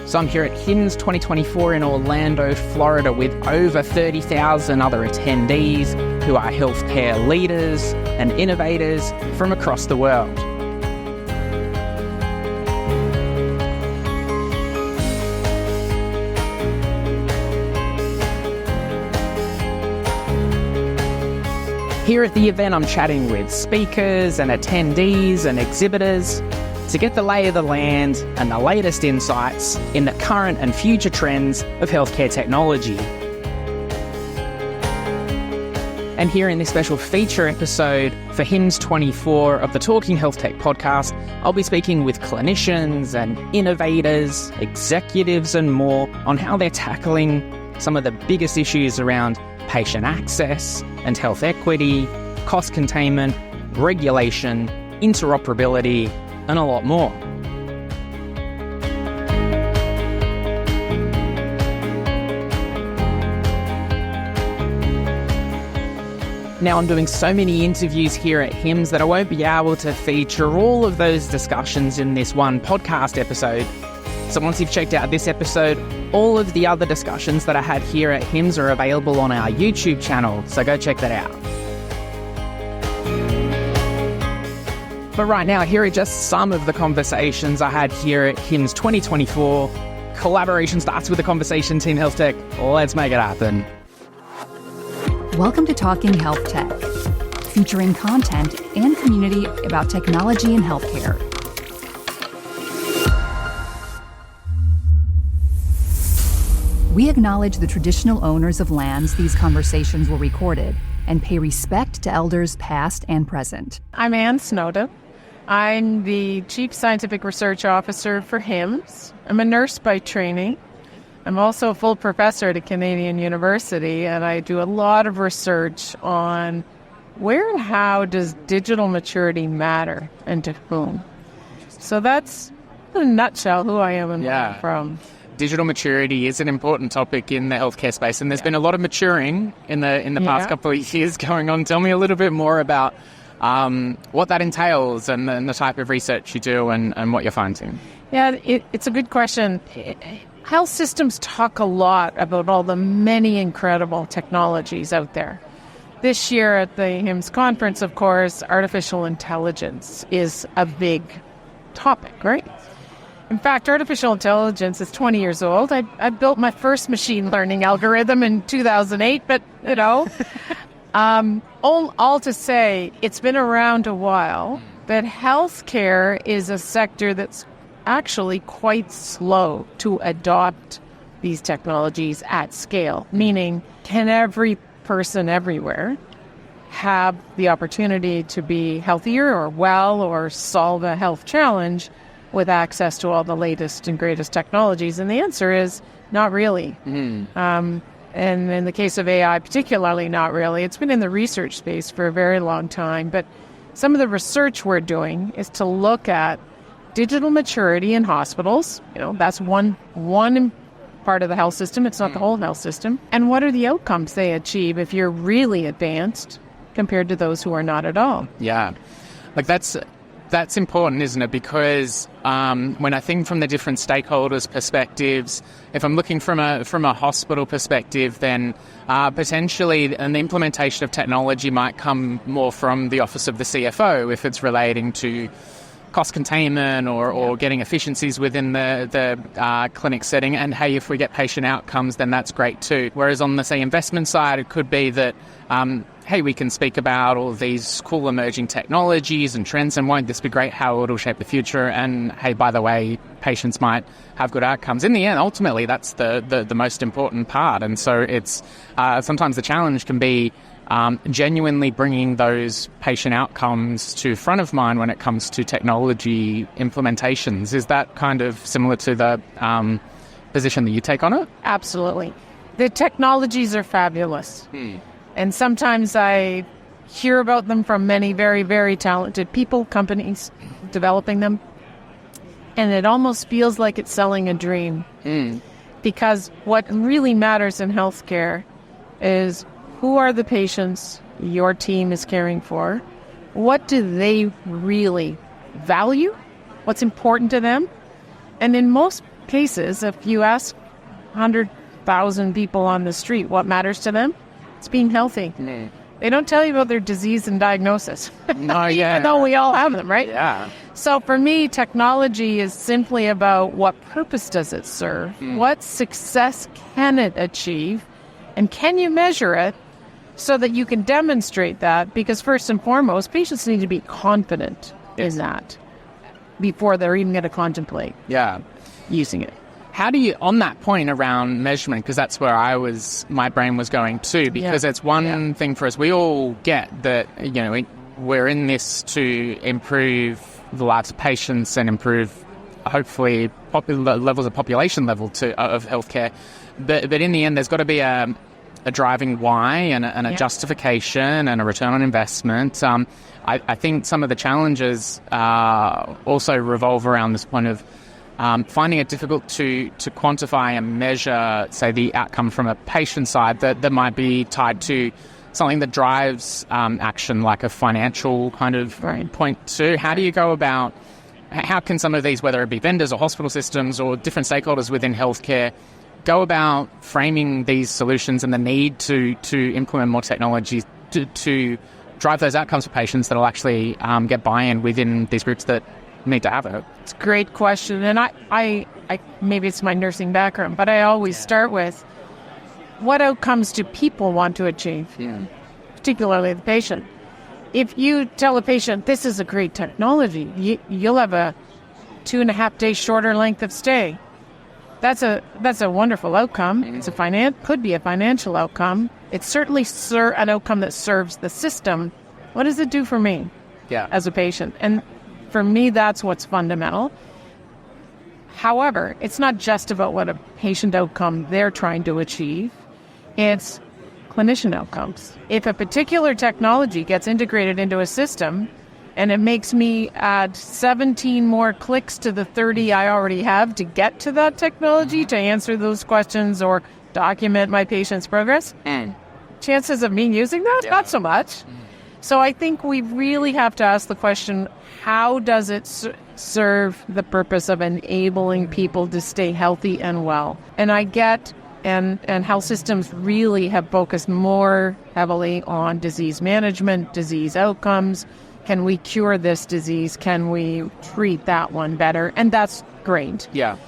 So I'm here at HIMSS 2024 in Orlando, Florida, with over 30,000 other attendees who are healthcare leaders and innovators from across the world. Here at the event, I'm chatting with speakers and attendees and exhibitors to get the lay of the land and the latest insights in the current and future trends of healthcare technology. And here in this special feature episode for HIMSS 24 of the Talking HealthTech Podcast, I'll be speaking with clinicians and innovators, executives and more on how they're tackling some of the biggest issues around patient access and health equity, cost containment, regulation, interoperability, and a lot more. Now, I'm doing so many interviews here at HIMSS that I won't be able to feature all of those discussions in this one podcast episode. So once you've checked out this episode, all of the other discussions that I had here at HIMSS are available on our YouTube channel, so go check that out. But right now, here are just some of the conversations I had here at HIMSS 2024. Collaboration starts with the conversation, Team HealthTech. Let's make it happen. Welcome to Talking HealthTech, featuring content and community about technology and healthcare. We acknowledge the traditional owners of lands these conversations were recorded and pay respect to elders past and present. I'm Snowdon. I'm the Chief Scientific Research Officer for HIMSS. I'm a nurse by training. I'm also a full professor at a Canadian university, and I do a lot of research on where and how does digital maturity matter and to whom. So that's, in a nutshell, who I am and where I'm from. Digital maturity is an important topic in the healthcare space, and there's been a lot of maturing in the past couple of years going on. Tell me a little bit more about what that entails and the type of research you do and what you're finding. Yeah, it's a good question. Health systems talk a lot about all the many incredible technologies out there. This year at the HIMSS conference, of course, artificial intelligence is a big topic, right? In fact, artificial intelligence is 20 years old. I built my first machine learning algorithm in 2008, but, all to say, it's been around a while, but healthcare is a sector that's actually quite slow to adopt these technologies at scale, meaning can every person everywhere have the opportunity to be healthier or well or solve a health challenge with access to all the latest and greatest technologies? And the answer is not really. And in the case of AI, particularly not really. It's been in the research space for a very long time. But some of the research we're doing is to look at digital maturity in hospitals. That's one part of the health system. It's not the whole health system. And what are the outcomes they achieve if you're really advanced compared to those who are not at all? Yeah. That's important, isn't it? Because when I think from the different stakeholders' perspectives, if I'm looking from a hospital perspective, then potentially the implementation of technology might come more from the office of the CFO if it's relating to cost containment or getting efficiencies within the clinic setting. And hey, if we get patient outcomes, then that's great too. Whereas on the, say, investment side, it could be that hey, we can speak about all of these cool emerging technologies and trends, and won't this be great how it'll shape the future? And hey, by the way, patients might have good outcomes. In the end, ultimately, that's the most important part. And so it's sometimes the challenge can be genuinely bringing those patient outcomes to front of mind when it comes to technology implementations. Is that kind of similar to the position that you take on it? Absolutely. The technologies are fabulous. And sometimes I hear about them from many very, very talented people, companies developing them. And it almost feels like it's selling a dream. Because what really matters in healthcare is who are the patients your team is caring for? What do they really value? What's important to them? And in most cases, if you ask 100,000 people on the street what matters to them, it's being healthy. They don't tell you about their disease and diagnosis. No, yeah. Even though we all have them, right? Yeah. So for me, technology is simply about what purpose does it serve? What success can it achieve? And can you measure it so that you can demonstrate that? Because first and foremost, patients need to be confident in that before they're even going to contemplate using it. How do you, on that point around measurement, because that's where my brain was going too, because it's one thing for us, we all get that, we're in this to improve the lives of patients and improve, hopefully, levels of population level of healthcare. But in the end, there's got to be a driving why and a justification and a return on investment. I think some of the challenges also revolve around this point of finding it difficult to quantify and measure, say, the outcome from a patient side that might be tied to something that drives action, like a financial kind of point too. How do you go about, how can some of these, whether it be vendors or hospital systems or different stakeholders within healthcare, go about framing these solutions and the need to implement more technology to drive those outcomes for patients that will actually get buy-in within these groups that need to have it? It's a great question. And I maybe it's my nursing background, but I always start with, what outcomes do people want to achieve? Particularly the patient. If you tell a patient, this is a great technology, you'll have a 2.5 day shorter length of stay. That's a wonderful outcome. It's could be a financial outcome. It's certainly an outcome that serves the system. What does it do for me as a patient? And for me, that's what's fundamental. However, it's not just about what a patient outcome they're trying to achieve. It's clinician outcomes. If a particular technology gets integrated into a system and it makes me add 17 more clicks to the 30 I already have to get to that technology to answer those questions or document my patient's progress, chances of me using that, not so much. So I think we really have to ask the question, how does it serve the purpose of enabling people to stay healthy and well? And I get, and health systems really have focused more heavily on disease management, disease outcomes. Can we cure this disease? Can we treat that one better? And that's great. Yeah.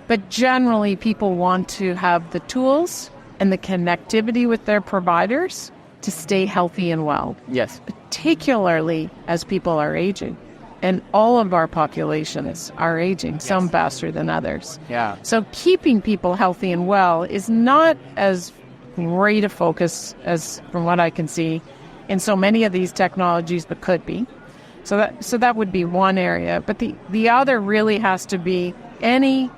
But generally, people want to have the tools and the connectivity with their providers to stay healthy and well. Yes. Particularly as people are aging. And all of our populations are aging, some faster than others. Yeah. So keeping people healthy and well is not as great a focus as, from what I can see, in so many of these technologies, but could be. So that would be one area. But the other really has to be any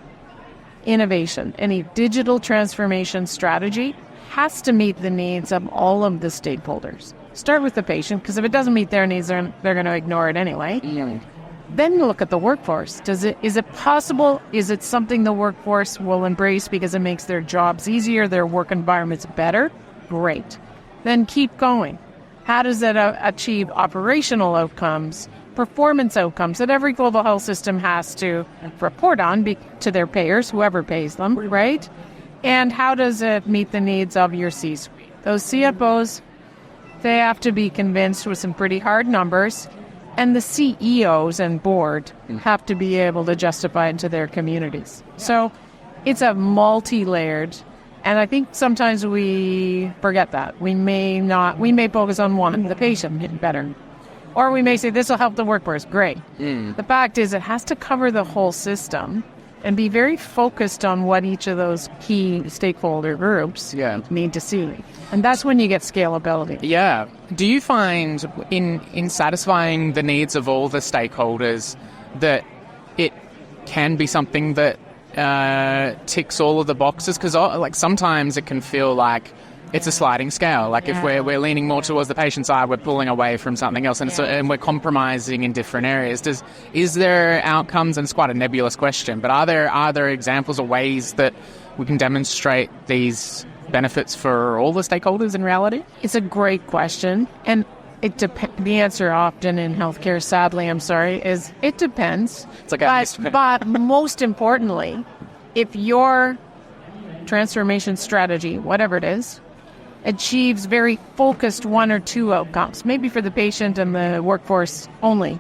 innovation, any digital transformation strategy has to meet the needs of all of the stakeholders. Start with the patient, because if it doesn't meet their needs, they're going to ignore it anyway. Then look at the workforce. Is it possible? Is it something the workforce will embrace because it makes their jobs easier, their work environments better? Great. Then keep going. How does it achieve operational outcomes, performance outcomes that every global health system has to report on to their payers, whoever pays them, right? And how does it meet the needs of your C-suite? Those CFOs, they have to be convinced with some pretty hard numbers, and the CEOs and board have to be able to justify it to their communities. So it's a multi-layered, and I think sometimes we forget that. We may focus on one, the patient getting better. Or we may say, this will help the workforce. Great. The fact is, it has to cover the whole system and be very focused on what each of those key stakeholder groups need to see. And that's when you get scalability. Yeah. Do you find in satisfying the needs of all the stakeholders that it can be something that ticks all of the boxes? Because sometimes it can feel like it's a sliding scale. Like if we're leaning more towards the patient side, we're pulling away from something else, and we're compromising in different areas. Is there outcomes? And it's quite a nebulous question, but are there examples or ways that we can demonstrate these benefits for all the stakeholders in reality? It's a great question, and the answer often in healthcare, sadly, I'm sorry, is it depends. It's like but most importantly, if your transformation strategy, whatever it is, achieves very focused one or two outcomes, maybe for the patient and the workforce only,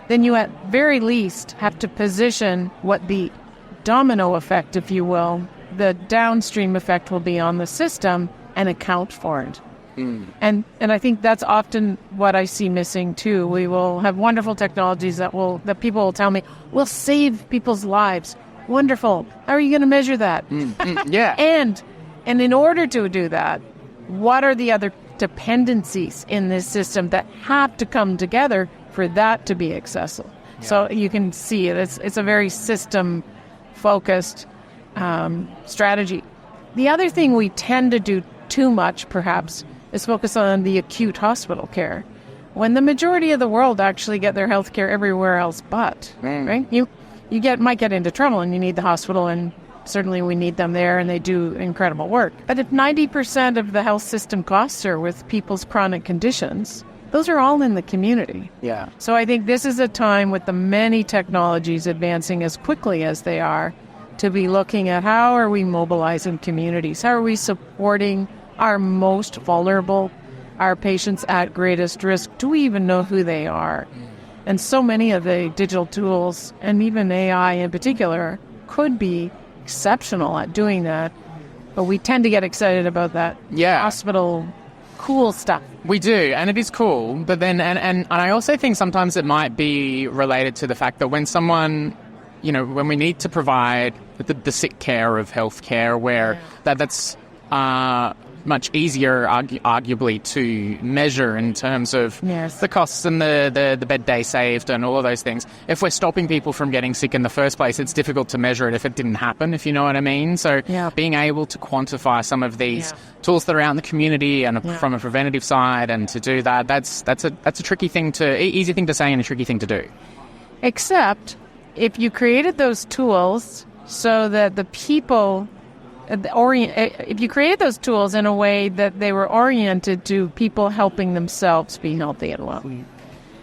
then you at very least have to position what the domino effect, if you will, the downstream effect will be on the system and account for it. And I think that's often what I see missing too. We will have wonderful technologies that people will tell me will save people's lives. Wonderful. How are you going to measure that? Yeah. And in order to do that, what are the other dependencies in this system that have to come together for that to be accessible? Yeah. So you can see it's a very system-focused strategy. The other thing we tend to do too much, perhaps, is focus on the acute hospital care, when the majority of the world actually get their health care everywhere else but, right? You might get into trouble and you need the hospital, and certainly we need them there and they do incredible work. But if 90% of the health system costs are with people's chronic conditions, those are all in the community. Yeah. So I think this is a time with the many technologies advancing as quickly as they are to be looking at how are we mobilizing communities? How are we supporting our most vulnerable, our patients at greatest risk? Do we even know who they are? And so many of the digital tools, and even AI in particular, could be exceptional at doing that. But we tend to get excited about that hospital cool stuff. We do, and it is cool. But then, and I also think sometimes it might be related to the fact that when someone, when we need to provide the sick care of healthcare, where that's much easier, arguably, to measure in terms of the costs and the bed day saved and all of those things. If we're stopping people from getting sick in the first place, it's difficult to measure it if it didn't happen, if you know what I mean. So being able to quantify some of these tools that are out in the community and from a preventative side, and to do that, that's a tricky thing easy thing to say and a tricky thing to do. Except if you created those tools so that the people... if you created those tools in a way that they were oriented to people helping themselves be healthy and well.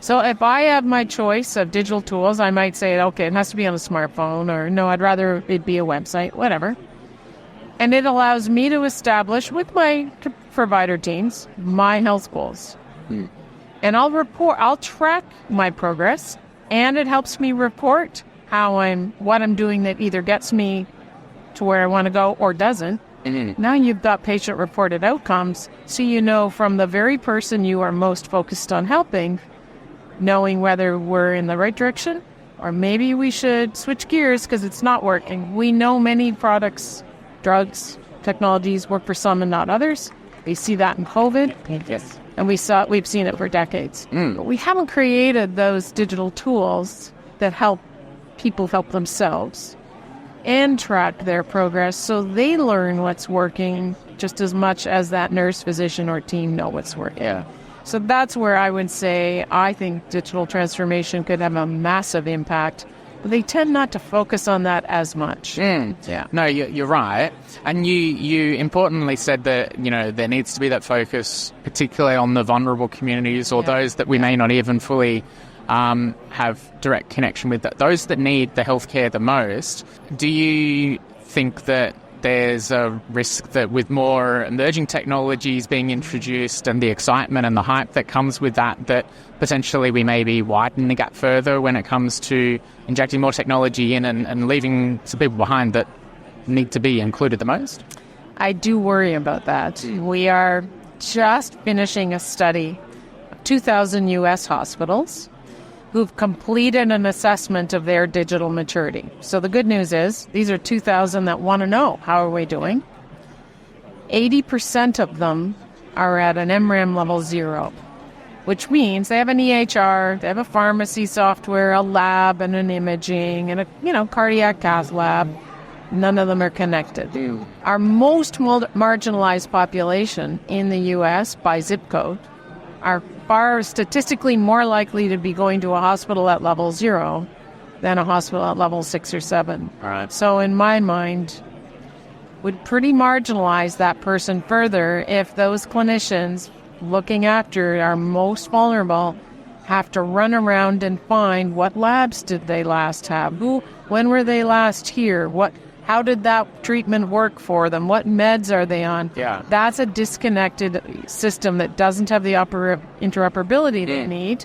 So if I have my choice of digital tools, I might say, okay, it has to be on a smartphone, or no, I'd rather it be a website, whatever. And it allows me to establish with my provider teams my health goals. And I'll track my progress, and it helps me report what I'm doing that either gets me to where I want to go or doesn't. Now you've got patient-reported outcomes, so you know from the very person you are most focused on helping, knowing whether we're in the right direction or maybe we should switch gears because it's not working. We know many products, drugs, technologies work for some and not others. We see that in COVID. Yes. And we've seen it for decades. But we haven't created those digital tools that help people help themselves and track their progress so they learn what's working just as much as that nurse, physician, or team know what's working. Yeah. So that's where I would say I think digital transformation could have a massive impact, but they tend not to focus on that as much. Yeah. No, you're right. And you importantly said that, there needs to be that focus, particularly on the vulnerable communities or those that we may not even fully have direct connection with, those that need the healthcare the most. Do you think that there's a risk that with more emerging technologies being introduced and the excitement and the hype that comes with that potentially we maybe widen the gap further when it comes to injecting more technology in and leaving some people behind that need to be included the most? I do worry about that. We are just finishing a study of 2,000 U.S. hospitals who've completed an assessment of their digital maturity. So the good news is these are 2,000 that want to know, how are we doing? 80% of them are at an MRAM level 0, which means they have an EHR, they have a pharmacy software, a lab, and an imaging, and a cardiac cath lab. None of them are connected. Our most marginalized population in the U.S. by zip code are far statistically more likely to be going to a hospital at level 0 than a hospital at level 6 or 7. All right. So in my mind, would pretty marginalize that person further if those clinicians looking after our most vulnerable have to run around and find what labs did they last have, when were they last here, How did that treatment work for them? What meds are they on? Yeah. That's a disconnected system that doesn't have the interoperability they need.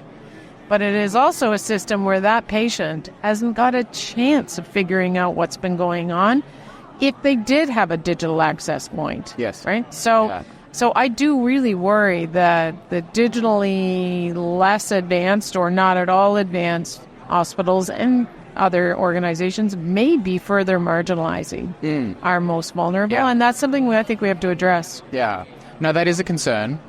But it is also a system where that patient hasn't got a chance of figuring out what's been going on if they did have a digital access point. Yes. Right? So I do really worry that the digitally less advanced or not at all advanced hospitals and other organizations may be further marginalizing our most vulnerable. Yeah. And that's something I think we have to address. Yeah. No, that is a concern.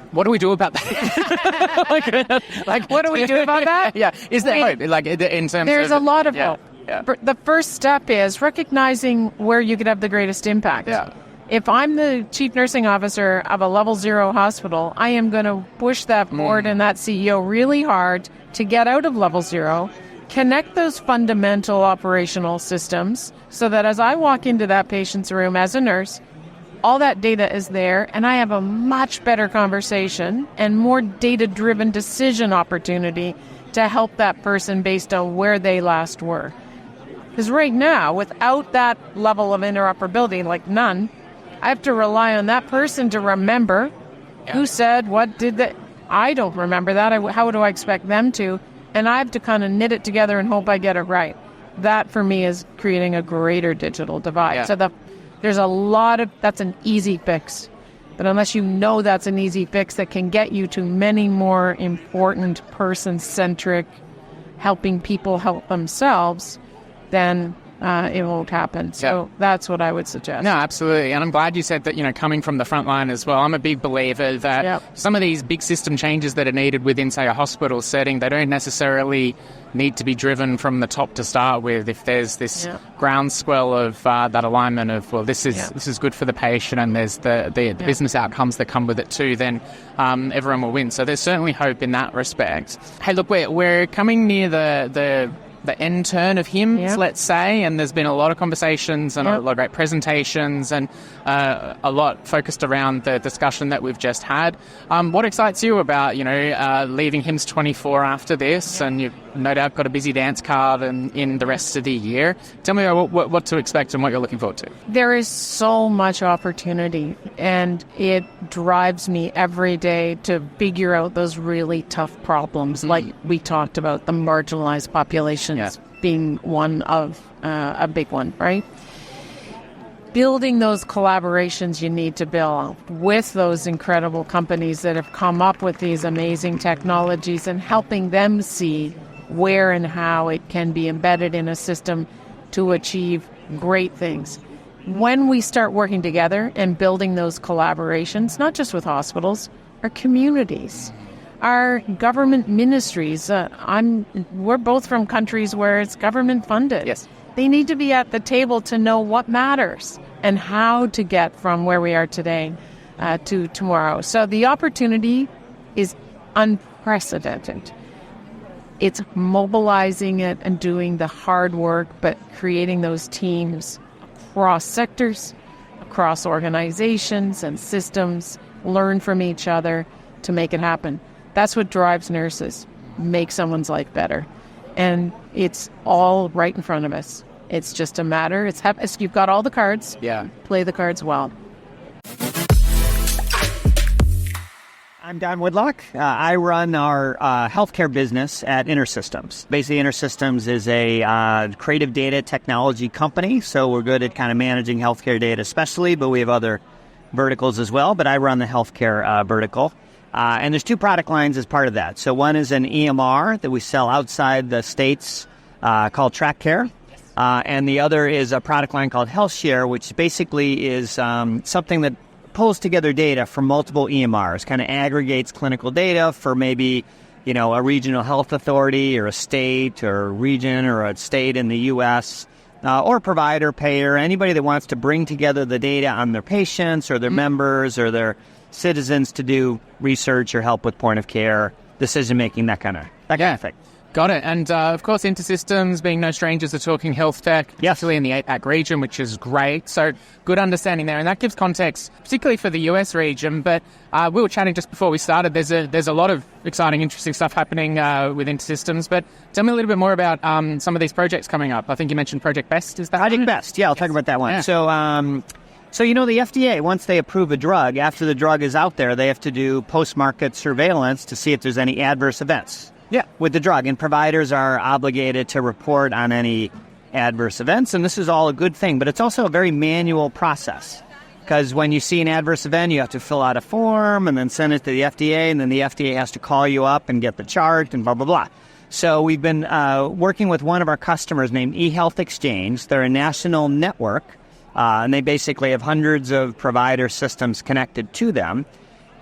What do we do about that? like, What do we do about that? Yeah. Is there hope? Like, in terms of... There's a lot of hope. Yeah. The first step is recognizing where you could have the greatest impact. Yeah. If I'm the chief nursing officer of a level 0 hospital, I am going to push that board and that CEO really hard to get out of level 0, connect those fundamental operational systems so that as I walk into that patient's room as a nurse, all that data is there and I have a much better conversation and more data-driven decision opportunity to help that person based on where they last were. Because right now, without that level of interoperability, like none, I have to rely on that person to remember who said, what did they... I don't remember that. How do I expect them to? And I have to kind of knit it together and hope I get it right. That, for me, is creating a greater digital divide. Yeah. So there's a lot of... That's an easy fix. But unless you know that's an easy fix that can get you to many more important person-centric, helping people help themselves, then it won't happen. So that's what I would suggest. No, absolutely. And I'm glad you said that, coming from the front line as well. I'm a big believer that some of these big system changes that are needed within, say, a hospital setting, they don't necessarily need to be driven from the top to start with. If there's this groundswell of that alignment of, well, this is good for the patient and there's the business outcomes that come with it too, then everyone will win. So there's certainly hope in that respect. Hey, look, we're coming near the end turn of HIMSS, let's say, and there's been a lot of conversations and a lot of great presentations and a lot focused around the discussion that we've just had. What excites you about, leaving HIMSS 24 after this, and you've no doubt got a busy dance card in the rest of the year? Tell me what to expect and what you're looking forward to. There is so much opportunity, and it drives me every day to figure out those really tough problems, like we talked about, the marginalized populations being one of a big one, right? Building those collaborations you need to build with those incredible companies that have come up with these amazing technologies and helping them see where and how it can be embedded in a system to achieve great things. When we start working together and building those collaborations, not just with hospitals, our communities, our government ministries, we're both from countries where it's government funded. Yes. They need to be at the table to know what matters and how to get from where we are today to tomorrow. So the opportunity is unprecedented. It's mobilizing it and doing the hard work, but creating those teams across sectors, across organizations and systems, learn from each other to make it happen. That's what drives nurses, make someone's life better. And it's all right in front of us. It's just a matter. You've got all the cards. Yeah. Play the cards well. I'm Don Woodlock. I run our healthcare business at InterSystems. Basically, InterSystems is a creative data technology company, so we're good at kind of managing healthcare data especially, but we have other verticals as well, but I run the healthcare vertical. And there's two product lines as part of that. So one is an EMR that we sell outside the states called TrackCare. And the other is a product line called HealthShare, which basically is something that pulls together data from multiple EMRs, kind of aggregates clinical data for maybe, a regional health authority or a state or a region or a state in the U.S., or provider, payer, anybody that wants to bring together the data on their patients or their members or their citizens to do research or help with point of care, decision making, that kind of thing. Got it. And, of course, InterSystems being no strangers to Talking HealthTech, particularly in the APAC region, which is great. So good understanding there. And that gives context, particularly for the US region. But we were chatting just before we started. There's a lot of exciting, interesting stuff happening with InterSystems. But tell me a little bit more about some of these projects coming up. I think you mentioned Project Best. Is that Project Best? Yeah, I'll talk about that one. Yeah. So, the FDA, once they approve a drug, after the drug is out there, they have to do post-market surveillance to see if there's any adverse events with the drug. And providers are obligated to report on any adverse events. And this is all a good thing. But it's also a very manual process. Because when you see an adverse event, you have to fill out a form and then send it to the FDA. And then the FDA has to call you up and get the chart and blah, blah, blah. So we've been working with one of our customers named eHealth Exchange. They're a national network. And they basically have hundreds of provider systems connected to them.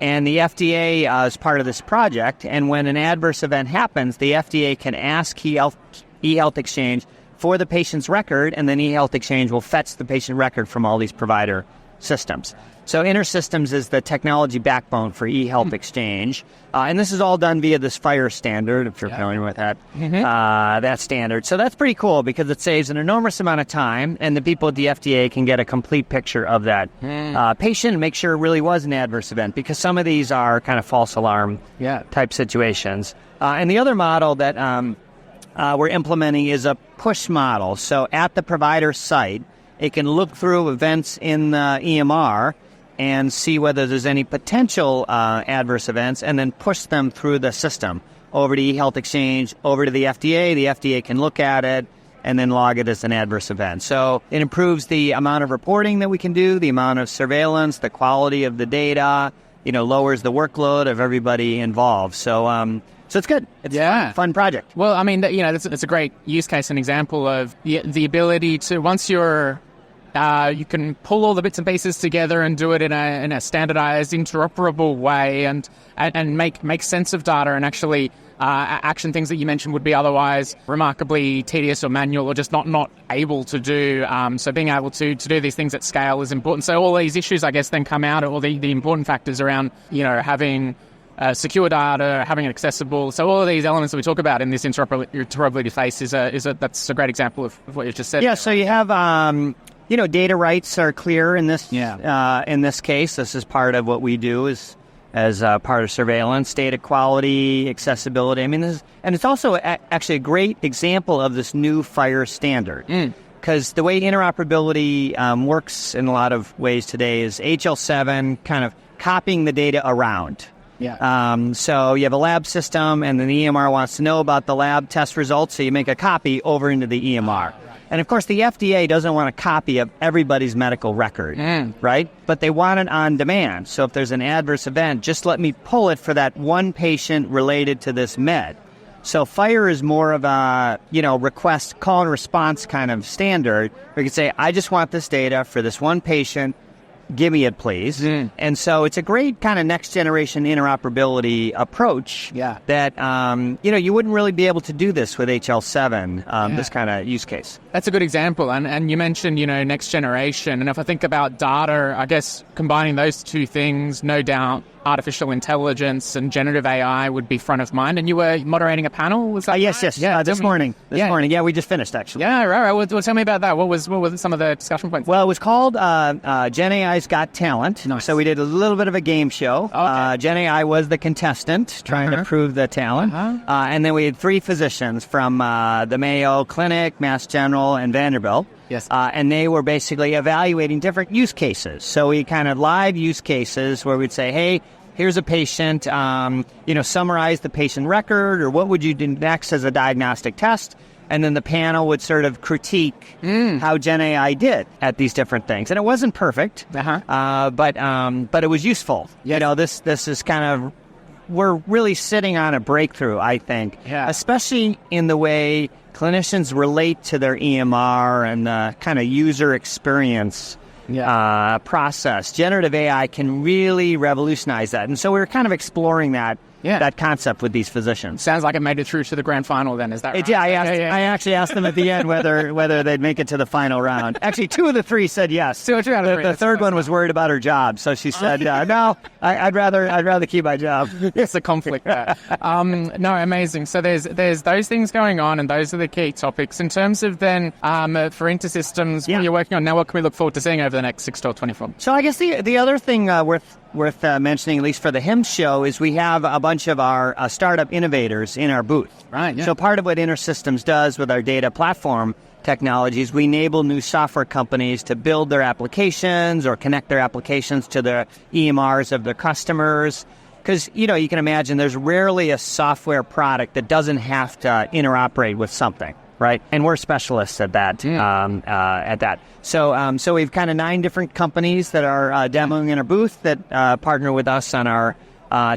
And the FDA is part of this project. And when an adverse event happens, the FDA can ask eHealth Exchange for the patient's record, and then eHealth Exchange will fetch the patient record from all these provider systems. So InterSystems is the technology backbone for eHealth Exchange. And this is all done via this FHIR standard, if you're familiar with that, that standard. So that's pretty cool because it saves an enormous amount of time, and the people at the FDA can get a complete picture of that patient and make sure it really was an adverse event, because some of these are kind of false alarm type situations. And the other model that we're implementing is a push model. So at the provider site, it can look through events in the EMR and see whether there's any potential adverse events, and then push them through the system over to eHealth Exchange, over to the FDA. The FDA can look at it and then log it as an adverse event. So it improves the amount of reporting that we can do, the amount of surveillance, the quality of the data, lowers the workload of everybody involved. So it's good. It's a fun project. Well, I mean, it's a great use case and example of the ability to, once you're you can pull all the bits and pieces together and do it in a standardized, interoperable way, and make sense of data, and actually action things that you mentioned would be otherwise remarkably tedious or manual or just not able to do. So being able to do these things at scale is important. So all these issues, I guess, then come out, or the important factors around having secure data, having it accessible. So all of these elements that we talk about in this interoperability phase that's a great example of what you just said. Yeah. So you have data rights are clear in this. In this case, this is part of what we do as part of surveillance, data quality, accessibility. I mean, and it's also actually a great example of this new FHIR standard. Because the way interoperability works in a lot of ways today is HL7 kind of copying the data around. So you have a lab system, and then the EMR wants to know about the lab test results, so you make a copy over into the EMR. And, of course, the FDA doesn't want a copy of everybody's medical record, right? But they want it on demand. So if there's an adverse event, just let me pull it for that one patient related to this med. So FHIR is more of a, request, call and response kind of standard. We can say, I just want this data for this one patient. Give me it, please. And so it's a great kind of next-generation interoperability approach that, you wouldn't really be able to do this with HL7, this kind of use case. That's a good example. And you mentioned, next generation. And if I think about data, I guess combining those two things, no doubt, artificial intelligence and generative AI would be front of mind. And you were moderating a panel? Was that yes. This morning. Yeah, we just finished, actually. Yeah, right. Well, tell me about that. What were some of the discussion points? Well, it was called Gen AI's Got Talent. Nice. So we did a little bit of a game show. Okay. Gen AI was the contestant trying to prove the talent. And then we had 3 physicians from the Mayo Clinic, Mass General, and Vanderbilt. Yes. And they were basically evaluating different use cases. So we kind of live use cases where we'd say, hey, here's a patient, summarize the patient record, or what would you do next as a diagnostic test? And then the panel would sort of critique how Gen AI did at these different things. And it wasn't perfect, but it was useful. Yes. This is kind of, we're really sitting on a breakthrough, I think, especially in the way clinicians relate to their EMR and the kind of user experience process. Generative AI can really revolutionize that. And so we were kind of exploring that that concept with these physicians. Sounds like it made it through to the grand final then, is that right? I actually asked them at the end whether they'd make it to the final round. Actually, 2 of the 3 said yes. Two out of 3. The third one was worried about her job, so she said, no, I'd rather keep my job. It's a conflict there. No, amazing. So there's those things going on, and those are the key topics. In terms of then for InterSystems, what you're working on now, what can we look forward to seeing over the next 6 to 24 months? So I guess the other thing worth mentioning, at least for the HIMSS show, is we have a bunch of our startup innovators in our booth. Right, yeah. So part of what InterSystems does with our data platform technologies, we enable new software companies to build their applications or connect their applications to the EMRs of their customers. Because, you can imagine there's rarely a software product that doesn't have to interoperate with something, right? And we're specialists at that. So we've kind of 9 different companies that are demoing in our booth that partner with us on our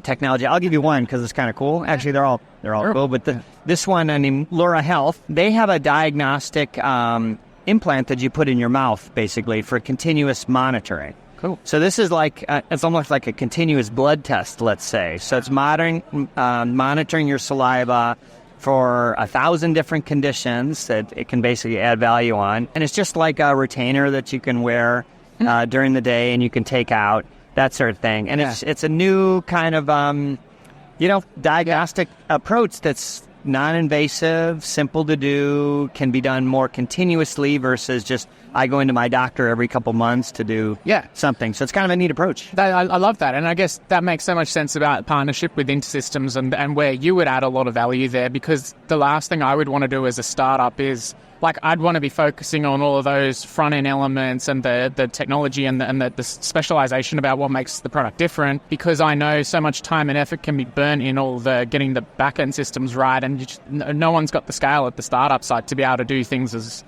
technology. I'll give you one because it's kind of cool. Actually, they're all cool. But this one, named Lura Health, they have a diagnostic implant that you put in your mouth, basically, for continuous monitoring. Cool. So this is like, it's almost like a continuous blood test, let's say. So it's monitoring your saliva for 1,000 different conditions that it can basically add value on. And it's just like a retainer that you can wear during the day and you can take out, that sort of thing. And it's a new kind of, diagnostic approach that's non-invasive, simple to do, can be done more continuously versus just I go into my doctor every couple months to do something. So it's kind of a neat approach. I love that. And I guess that makes so much sense about partnership with InterSystems and where you would add a lot of value there, because the last thing I would want to do as a startup is, I'd want to be focusing on all of those front-end elements and the technology and the specialization about what makes the product different, because I know so much time and effort can be burnt in all the getting the back-end systems right, and no one's got the scale at the startup side to be able to do things as,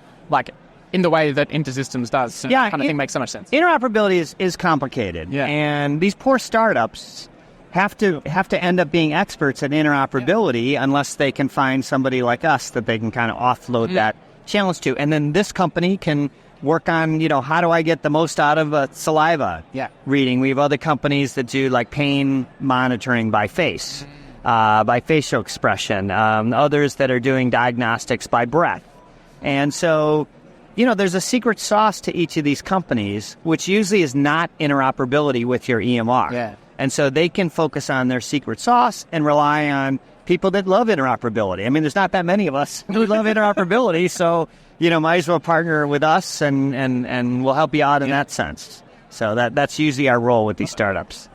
in the way that InterSystems does. So that kind of thing makes so much sense. Interoperability is complicated. Yeah. And these poor startups have to end up being experts at interoperability unless they can find somebody like us that they can kind of offload that challenge to. And then this company can work on, how do I get the most out of saliva reading? We have other companies that do pain monitoring by face, by facial expression, others that are doing diagnostics by breath. And so, there's a secret sauce to each of these companies, which usually is not interoperability with your EMR. Yeah. And so they can focus on their secret sauce and rely on people that love interoperability. I mean, there's not that many of us who love interoperability, so, might as well partner with us and we'll help you out in that sense. So that's usually our role with these startups.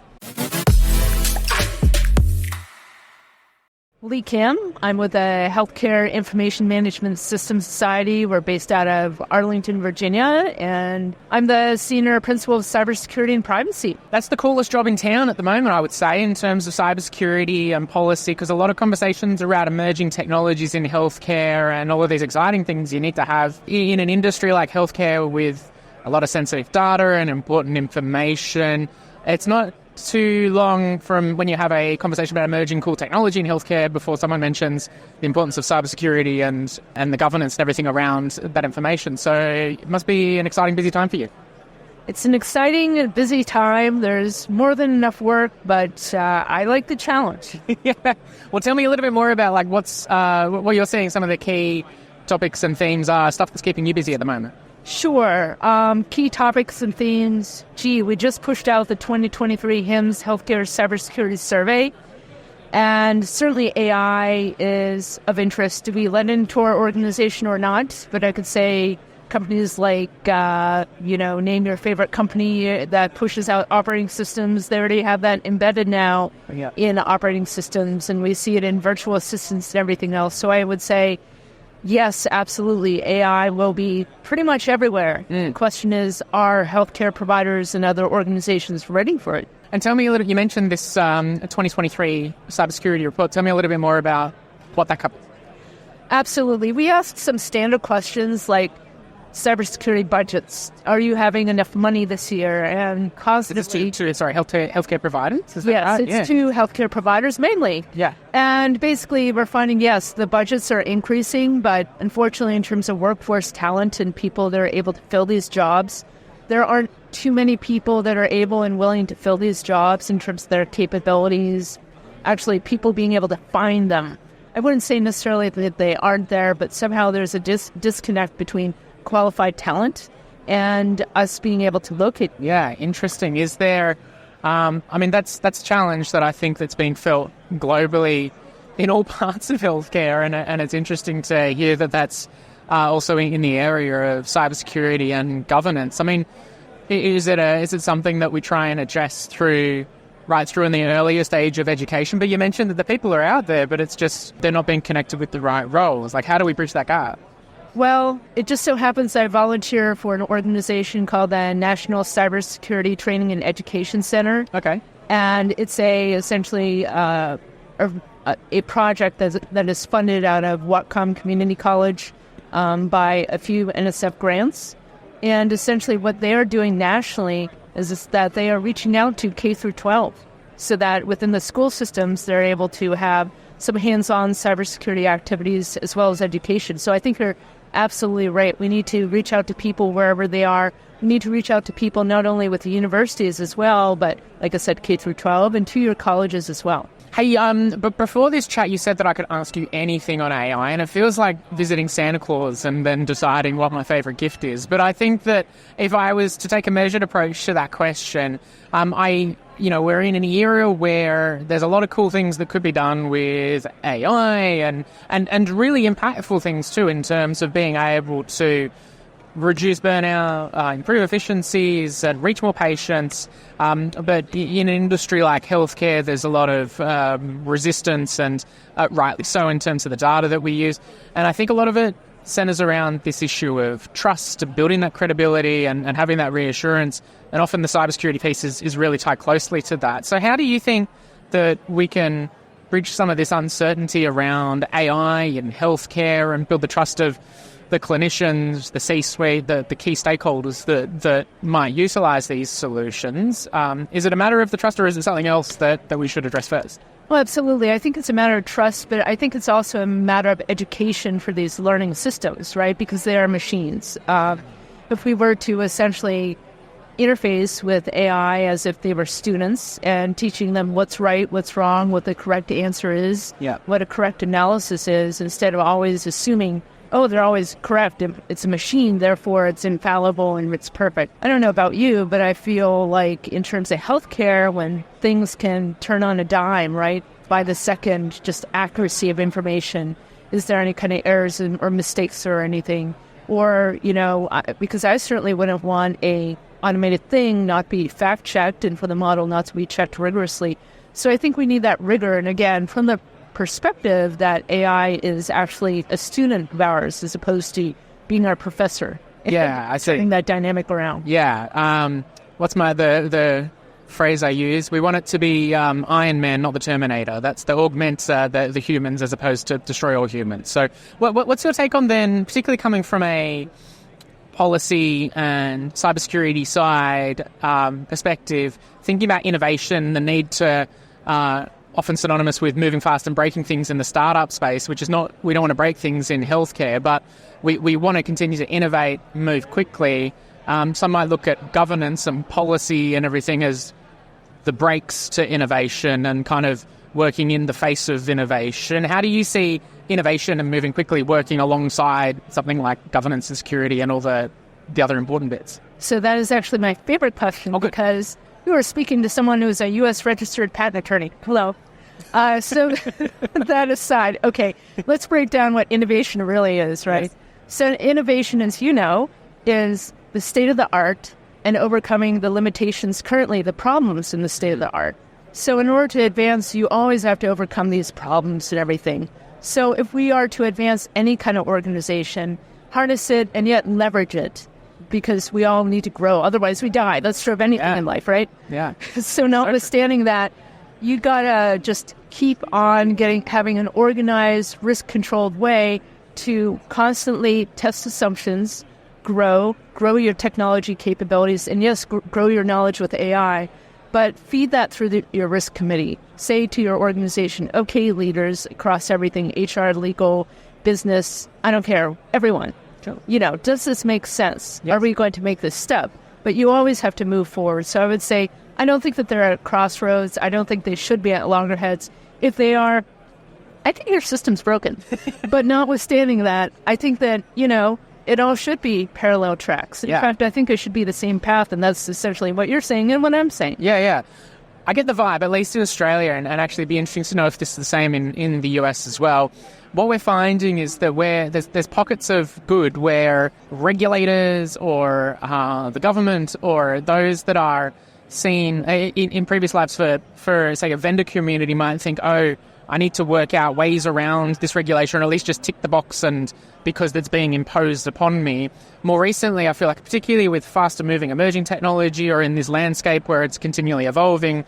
Lee Kim. I'm with the Healthcare Information Management Systems Society. We're based out of Arlington, Virginia, and I'm the Senior Principal of Cybersecurity and Privacy. That's the coolest job in town at the moment, I would say, in terms of cybersecurity and policy, because a lot of conversations around emerging technologies in healthcare and all of these exciting things you need to have in an industry like healthcare with a lot of sensitive data and important information. It's not too long from when you have a conversation about emerging cool technology in healthcare before someone mentions the importance of cybersecurity and the governance and everything around that information. So it must be an exciting, busy time for you. It's an exciting and busy time. There's more than enough work, but I like the challenge. Well, tell me a little bit more about what you're seeing, some of the key topics and themes are, stuff that's keeping you busy at the moment. Sure. Key topics and themes. We just pushed out the 2023 HIMSS Healthcare Cybersecurity Survey. And certainly AI is of interest to be let into our organization or not. But I could say companies like, name your favorite company that pushes out operating systems. They already have that embedded now in operating systems. And we see it in virtual assistants and everything else. So I would say, yes, absolutely. AI will be pretty much everywhere. The question is, are healthcare providers and other organizations ready for it? And tell me a little, you mentioned this 2023 cybersecurity report. Tell me a little bit more about what that covers. Absolutely. We asked some standard questions like cybersecurity budgets. Are you having enough money this year? And constantly... healthcare providers? Yes, it's to healthcare providers mainly. Yeah. And basically we're finding, yes, the budgets are increasing, but unfortunately in terms of workforce talent and people that are able to fill these jobs, there aren't too many people that are able and willing to fill these jobs in terms of their capabilities, actually people being able to find them. I wouldn't say necessarily that they aren't there, but somehow there's a disconnect between qualified talent and us being able to locate. Yeah, interesting. Is there, that's a challenge that I think that's being felt globally in all parts of healthcare, and it's interesting to hear that that's also in the area of cybersecurity and governance. I mean, is it something that we try and address right through in the earlier stage of education? But you mentioned that the people are out there, but it's just they're not being connected with the right roles. Like, how do we bridge that gap? Well, it just so happens I volunteer for an organization called the National Cybersecurity Training and Education Center. Okay. And it's essentially a project that is funded out of Whatcom Community College by a few NSF grants. And essentially what they are doing nationally is that they are reaching out to K through 12 so that within the school systems they're able to have some hands-on cybersecurity activities as well as education. So I think you're absolutely right. We need to reach out to people wherever they are. We need to reach out to people not only with the universities as well, but like I said, K through 12 and 2-year colleges as well. Hey, but before this chat, you said that I could ask you anything on AI, and it feels like visiting Santa Claus and then deciding what my favorite gift is. But I think that if I was to take a measured approach to that question, we're in an era where there's a lot of cool things that could be done with AI and really impactful things too in terms of being able to reduce burnout, improve efficiencies, and reach more patients. But in an industry like healthcare, there's a lot of resistance, and rightly so in terms of the data that we use. And I think a lot of it centers around this issue of trust, building that credibility and having that reassurance. And often the cybersecurity piece is really tied closely to that. So how do you think that we can bridge some of this uncertainty around AI and healthcare and build the trust of the clinicians, the C-suite, the key stakeholders that might utilize these solutions? Is it a matter of the trust, or is it something else that we should address first? Well, absolutely. I think it's a matter of trust, but I think it's also a matter of education for these learning systems, right? Because they are machines. If we were to essentially interface with AI as if they were students and teaching them what's right, what's wrong, what the correct answer is, what a correct analysis is, instead of always assuming, oh, they're always correct. It's a machine, therefore it's infallible and it's perfect. I don't know about you, but I feel like in terms of healthcare, when things can turn on a dime, right, by the second, just accuracy of information, is there any kind of errors or mistakes or anything? Or, because I certainly wouldn't want a automated thing not be fact-checked and for the model not to be checked rigorously. So I think we need that rigor. And again, from the perspective that AI is actually a student of ours as opposed to being our professor. Yeah, I see. Turning that dynamic around. Yeah. What's the phrase I use? We want it to be Iron Man, not the Terminator. That's to augment the humans as opposed to destroy all humans. So what's your take on then, particularly coming from a policy and cybersecurity side perspective, thinking about innovation, the need to often synonymous with moving fast and breaking things in the startup space, which is not, we don't want to break things in healthcare, but we want to continue to innovate, move quickly. Some might look at governance and policy and everything as the brakes to innovation and kind of working in the face of innovation. How do you see innovation and moving quickly working alongside something like governance and security and all the other important bits? So that is actually my favorite question because you are speaking to someone who's a U.S. registered patent attorney. Hello. So that aside, okay, let's break down what innovation really is, right? Yes. So innovation, as you know, is the state of the art and overcoming the limitations currently, the problems in the state of the art. So in order to advance, you always have to overcome these problems and everything. So if we are to advance any kind of organization, harness it and yet leverage it, because we all need to grow. Otherwise, we die. That's true of anything in life, right? Yeah. So notwithstanding that, you got to just keep on having an organized, risk-controlled way to constantly test assumptions, grow your technology capabilities, and yes, grow your knowledge with AI, but feed that through your risk committee. Say to your organization, okay, leaders across everything, HR, legal, business, I don't care, everyone. Does this make sense? Yes. Are we going to make this step? But you always have to move forward. So I would say, I don't think that they're at crossroads. I don't think they should be at loggerheads. If they are, I think your system's broken. But notwithstanding that, I think that, it all should be parallel tracks. In fact, I think it should be the same path, and that's essentially what you're saying and what I'm saying. Yeah. I get the vibe, at least in Australia, and actually it'd be interesting to know if this is the same in the US as well. What we're finding is that there's pockets of good where regulators or the government or those that are seen in previous lives for, say, a vendor community might think, oh, I need to work out ways around this regulation, or at least just tick the box and because it's being imposed upon me. More recently, I feel like particularly with faster moving emerging technology or in this landscape where it's continually evolving,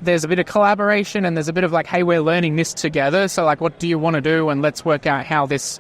there's a bit of collaboration and there's a bit of like, hey, we're learning this together. So like, what do you want to do? And let's work out how this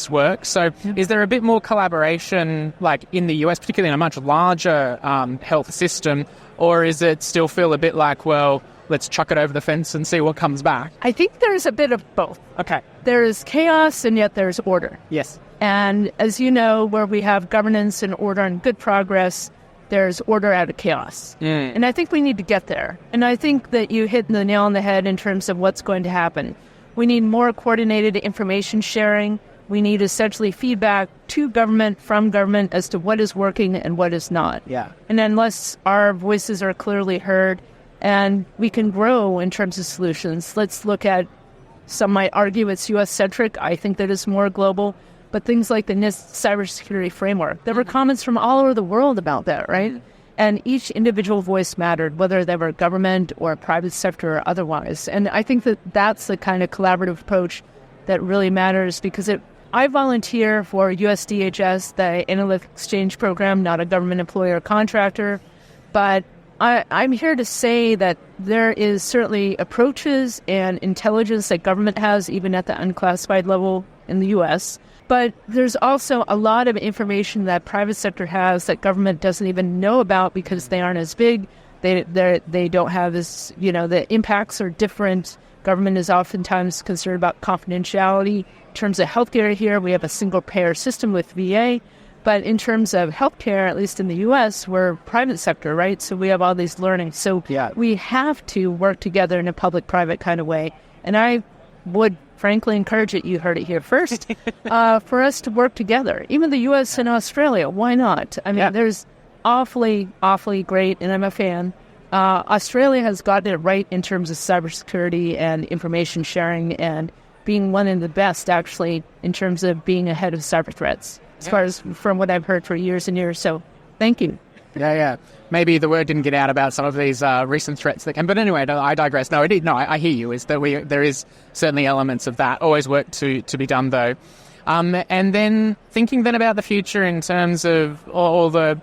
works. So is there a bit more collaboration like in the US, particularly in a much larger health system, or is it still feel a bit like, well, let's chuck it over the fence and see what comes back? I think there's a bit of both. Okay. There's chaos and yet there's order. Yes. And as you know, where we have governance and order and good progress, there's order out of chaos. And I think we need to get there. And I think that you hit the nail on the head in terms of what's going to happen. We need more coordinated information sharing. We need essentially feedback to government, from government, as to what is working and what is not. Yeah. And unless our voices are clearly heard and we can grow in terms of solutions, let's look at, some might argue it's US-centric. I think that it's more global. But things like the NIST Cybersecurity Framework, there were comments from all over the world about that, right? And each individual voice mattered, whether they were government or private sector or otherwise. And I think that that's the kind of collaborative approach that really matters, because I volunteer for USDHS, the Analytic Exchange Program, not a government employee or contractor. But I'm here to say that there is certainly approaches and intelligence that government has, even at the unclassified level in the U.S., but there's also a lot of information that private sector has that government doesn't even know about because they aren't as big. They don't have as, the impacts are different. Government is oftentimes concerned about confidentiality. In terms of healthcare here, we have a single payer system with VA. But in terms of healthcare, at least in the U.S., we're private sector, right? So we have all these learnings. So we have to work together in a public-private kind of way. And I would frankly encourage it, you heard it here first, for us to work together. Even the U.S. and Australia, why not? I mean, there's awfully great, and I'm a fan. Australia has gotten it right in terms of cybersecurity and information sharing and being one of the best, actually, in terms of being ahead of cyber threats, as far as from what I've heard for years and years. So thank you. Yeah. Maybe the word didn't get out about some of these recent threats that came. But anyway, I digress. No, I hear you. Is that there is certainly elements of that. Always work to be done, though. And then thinking then about the future in terms of all the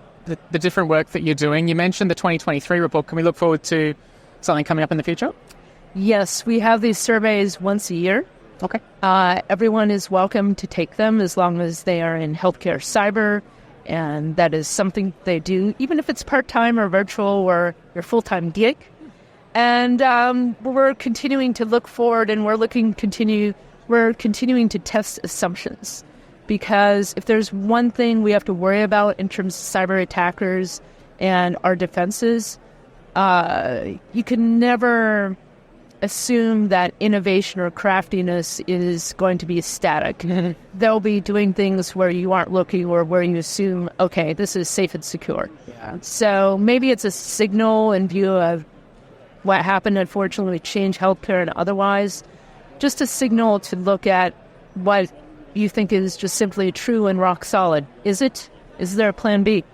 different work that you're doing. You mentioned the 2023 report. Can we look forward to something coming up in the future? Yes, we have these surveys once a year. Okay. Everyone is welcome to take them as long as they are in healthcare cyber. And that is something they do, even if it's part-time or virtual or your full-time gig. And we're continuing to look forward, and we're continuing to test assumptions. Because if there's one thing we have to worry about in terms of cyber attackers and our defenses, you can never assume that innovation or craftiness is going to be static. They'll be doing things where you aren't looking or where you assume, okay, this is safe and secure. Yeah. So maybe it's a signal in view of what happened, unfortunately, with Change Healthcare and otherwise. Just a signal to look at what you think is just simply true and rock solid. Is it? Is there a plan B?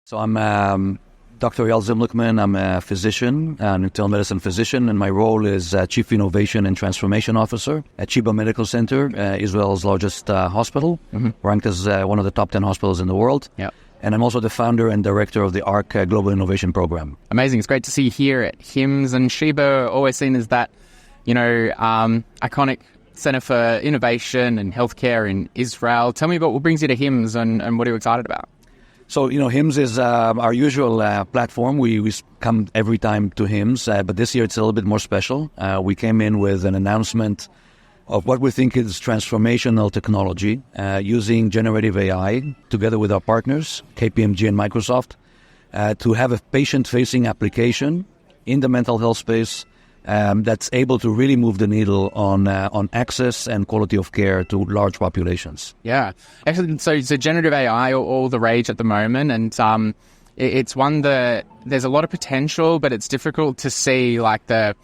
So I'm Dr. Eyal Zimlichman. I'm a physician, an internal medicine physician, and my role is Chief Innovation and Transformation Officer at Sheba Medical Center, Israel's largest hospital, ranked as one of the top 10 hospitals in the world. Yep. And I'm also the founder and director of the ARC Global Innovation Program. Amazing. It's great to see you here at HIMSS, and Sheba always seen as that, iconic Center for Innovation and Healthcare in Israel. Tell me about what brings you to HIMSS and what are you excited about? So, HIMSS is our usual platform. We come every time to HIMSS, but this year it's a little bit more special. We came in with an announcement of what we think is transformational technology using generative AI together with our partners, KPMG and Microsoft, to have a patient-facing application in the mental health space that's able to really move the needle on access and quality of care to large populations. Yeah. Actually, so generative AI, all the rage at the moment, and it's one that there's a lot of potential, but it's difficult to see like the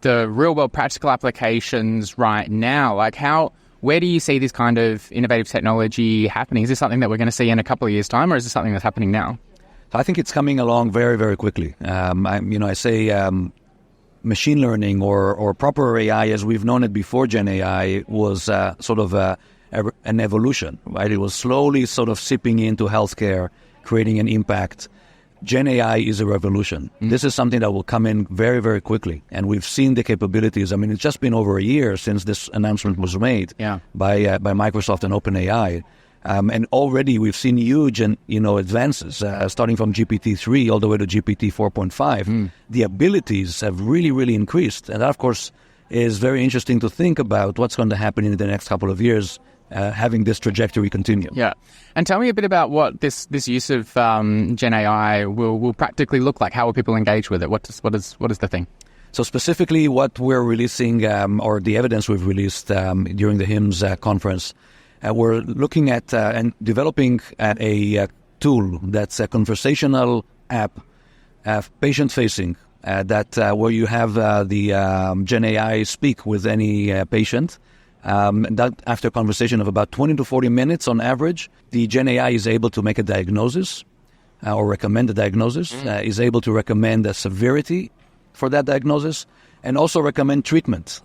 real-world practical applications right now. Like where do you see this kind of innovative technology happening? Is this something that we're going to see in a couple of years' time, or is this something that's happening now? I think it's coming along very, very quickly. I say machine learning or proper AI as we've known it before Gen AI was sort of an evolution, right? It was slowly sort of seeping into healthcare, creating an impact. Gen AI is a revolution. This is something that will come in very, very quickly. And we've seen the capabilities. I mean, it's just been over a year since this announcement was made by Microsoft and OpenAI. And already we've seen huge advances, starting from GPT-3 all the way to GPT 4.5. The abilities have really, really increased. And that, of course, is very interesting to think about what's going to happen in the next couple of years, having this trajectory continue. Yeah. And tell me a bit about what this use of Gen AI will practically look like. How will people engage with it? What is the thing? So specifically what we're releasing, or the evidence we've released during the HIMSS conference, we're looking at and developing a tool that's a conversational app, patient-facing, where you have the Gen AI speak with any patient. That after a conversation of about 20 to 40 minutes on average, the Gen AI is able to make a diagnosis or recommend a diagnosis, is able to recommend a severity for that diagnosis, and also recommend treatment,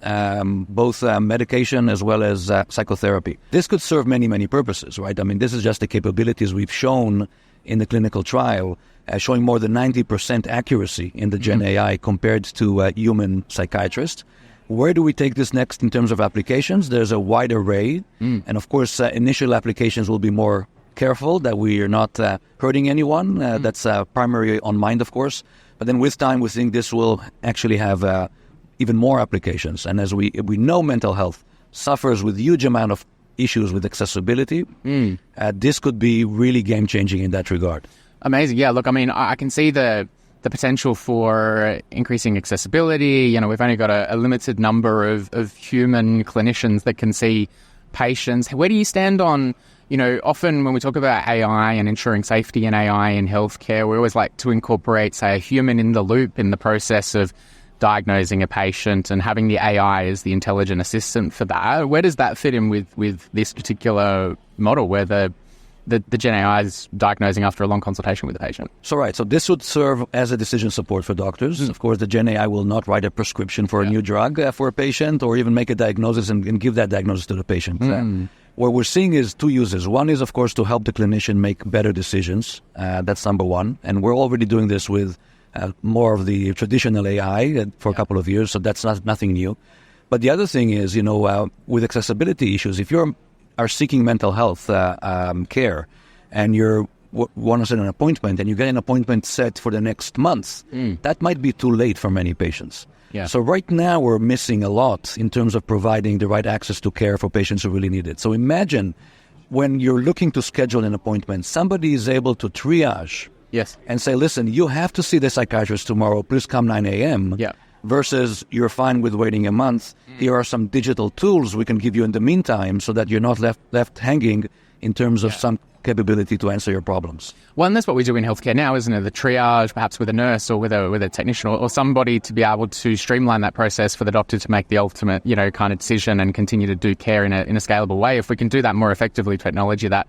both medication as well as psychotherapy. This could serve many, many purposes, right? I mean, this is just the capabilities we've shown in the clinical trial, showing more than 90% accuracy in the Gen AI compared to human psychiatrists. Where do we take this next in terms of applications? There's a wide array. And of course, initial applications will be more careful that we are not hurting anyone. That's primary on mind, of course. But then with time, we think this will actually have even more applications. And as we know mental health suffers with huge amount of issues with accessibility, this could be really game-changing in that regard. Amazing. Yeah, look, I mean, I can see the potential for increasing accessibility. You know, we've only got a limited number of human clinicians that can see patients. Where do you stand on, often when we talk about AI and ensuring safety in AI in healthcare, we always like to incorporate, say, a human in the loop in the process of diagnosing a patient and having the AI as the intelligent assistant for that. Where does that fit in with this particular model where the Gen AI is diagnosing after a long consultation with the patient? So this would serve as a decision support for doctors. Of course, the Gen AI will not write a prescription for a new drug for a patient or even make a diagnosis and give that diagnosis to the patient. What we're seeing is two uses. One is, of course, to help the clinician make better decisions. That's number one. And we're already doing this with more of the traditional AI for a couple of years, so that's nothing new. But the other thing is, with accessibility issues, if you are seeking mental health care and you want to set an appointment and you get an appointment set for the next month, that might be too late for many patients. So right now we're missing a lot in terms of providing the right access to care for patients who really need it. So imagine when you're looking to schedule an appointment, somebody is able to triage and say, listen, you have to see the psychiatrist tomorrow, please come 9 a.m. Versus you're fine with waiting a month. Here are some digital tools we can give you in the meantime so that you're not left hanging in terms of some capability to answer your problems. Well, and that's what we do in healthcare now, isn't it? The triage, perhaps with a nurse or with a technician or somebody to be able to streamline that process for the doctor to make the ultimate, kind of decision and continue to do care in a scalable way. If we can do that more effectively, technology, that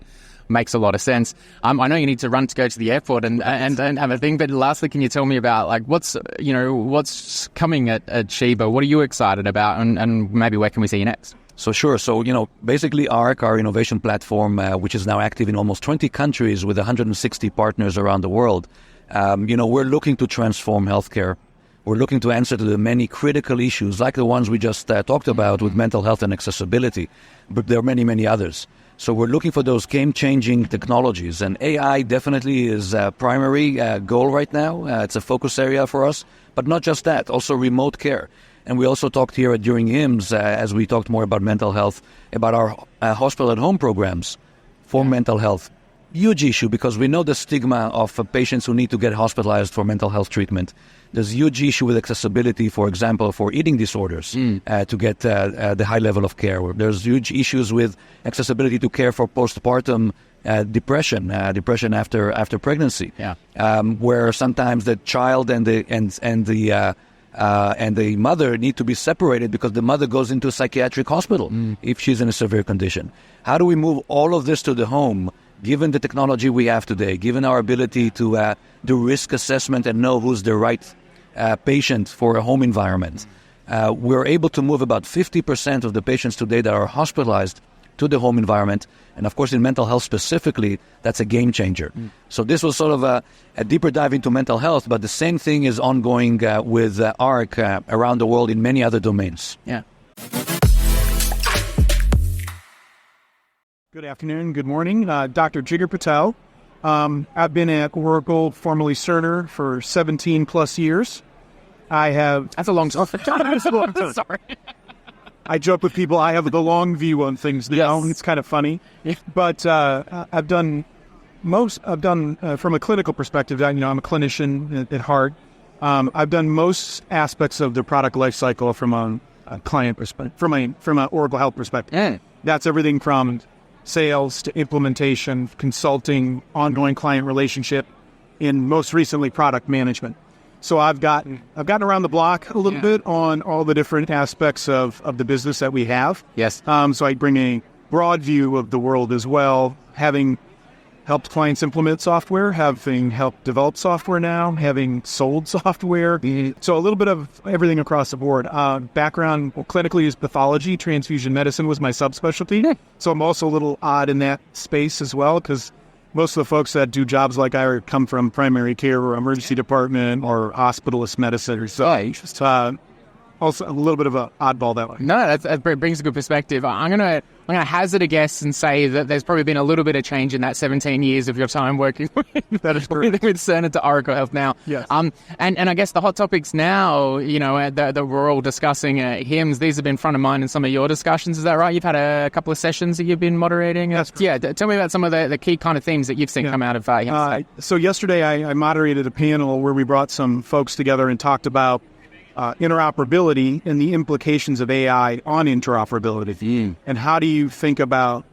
makes a lot of sense. I know you need to run to go to the airport and have a thing, but lastly, can you tell me about what's coming at Sheba? What are you excited about, and maybe where can we see you next? So sure. So, basically ARC, our innovation platform, which is now active in almost 20 countries with 160 partners around the world, we're looking to transform healthcare. We're looking to answer to the many critical issues like the ones we just talked about with mental health and accessibility, but there are many, many others. So we're looking for those game-changing technologies, and AI definitely is a primary goal right now. It's a focus area for us, but not just that, also remote care. And we also talked here during HIMSS, as we talked more about mental health, about our hospital-at-home programs for mental health. huge issue because we know the stigma of patients who need to get hospitalized for mental health treatment. There's a huge issue with accessibility, for example, for eating disorders to get the high level of care. There's huge issues with accessibility to care for postpartum depression after pregnancy, where sometimes the child and the mother need to be separated because the mother goes into a psychiatric hospital if she's in a severe condition. How do we move all of this to the home, given the technology we have today, given our ability to do risk assessment and know who's the right patient for a home environment? We're able to move about 50% of the patients today that are hospitalized to the home environment. And of course, in mental health specifically, that's a game changer. So this was sort of a deeper dive into mental health, but the same thing is ongoing with ARC around the world in many other domains. Yeah. Good afternoon, good morning. Dr. Jigar Patel. I've been at Oracle, formerly Cerner, for 17 plus years. That's a long time. Sorry. I joke with people, I have the long view on things now. Yes. It's kind of funny. Yeah. But I've done from a clinical perspective, I'm a clinician at heart. I've done most aspects of the product lifecycle from a client perspective, from an Oracle Health perspective. That's everything from sales to implementation, consulting, ongoing client relationship, and most recently product management. So I've gotten around the block a little bit on all the different aspects of the business that we have. Yes. So I bring a broad view of the world as well, having helped clients implement software, having helped develop software now, having sold software. So a little bit of everything across the board. Background clinically is pathology. Transfusion medicine was my subspecialty. So I'm also a little odd in that space as well, because most of the folks that do jobs like I come from primary care or emergency department or hospitalist medicine. So also a little bit of an oddball that way. No, that brings a good perspective. I'm gonna hazard a guess and say that there's probably been a little bit of change in that 17 years of your time working with Cerner to Oracle Health now. Yes. And I guess the hot topics now, that we're all discussing at HIMSS, these have been front of mind in some of your discussions. Is that right? You've had a couple of sessions that you've been moderating. Yes. Tell me about some of the key kind of themes that you've seen come out of HIMSS. So yesterday I moderated a panel where we brought some folks together and talked about interoperability and the implications of AI on interoperability. And how do you think about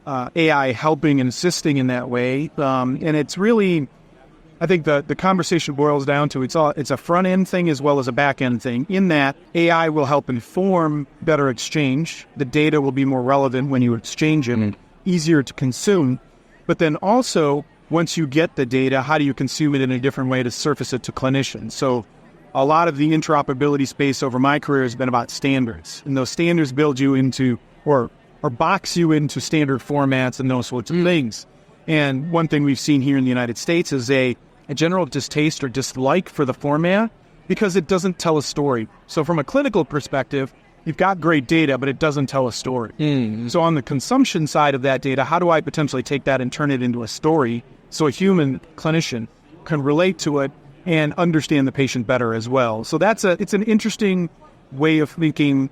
AI helping and assisting in that way? And it's really, I think the conversation boils down to it's a front end thing as well as a back end thing, in that AI will help inform better exchange. The data will be more relevant when you exchange it, easier to consume. But then also, once you get the data, how do you consume it in a different way to surface it to clinicians? So a lot of the interoperability space over my career has been about standards. And those standards build you into, or box you into standard formats and those sorts of things. And one thing we've seen here in the United States is a general distaste or dislike for the format because it doesn't tell a story. So from a clinical perspective, you've got great data, but it doesn't tell a story. So on the consumption side of that data, how do I potentially take that and turn it into a story so a human clinician can relate to it and understand the patient better as well? So it's an interesting way of thinking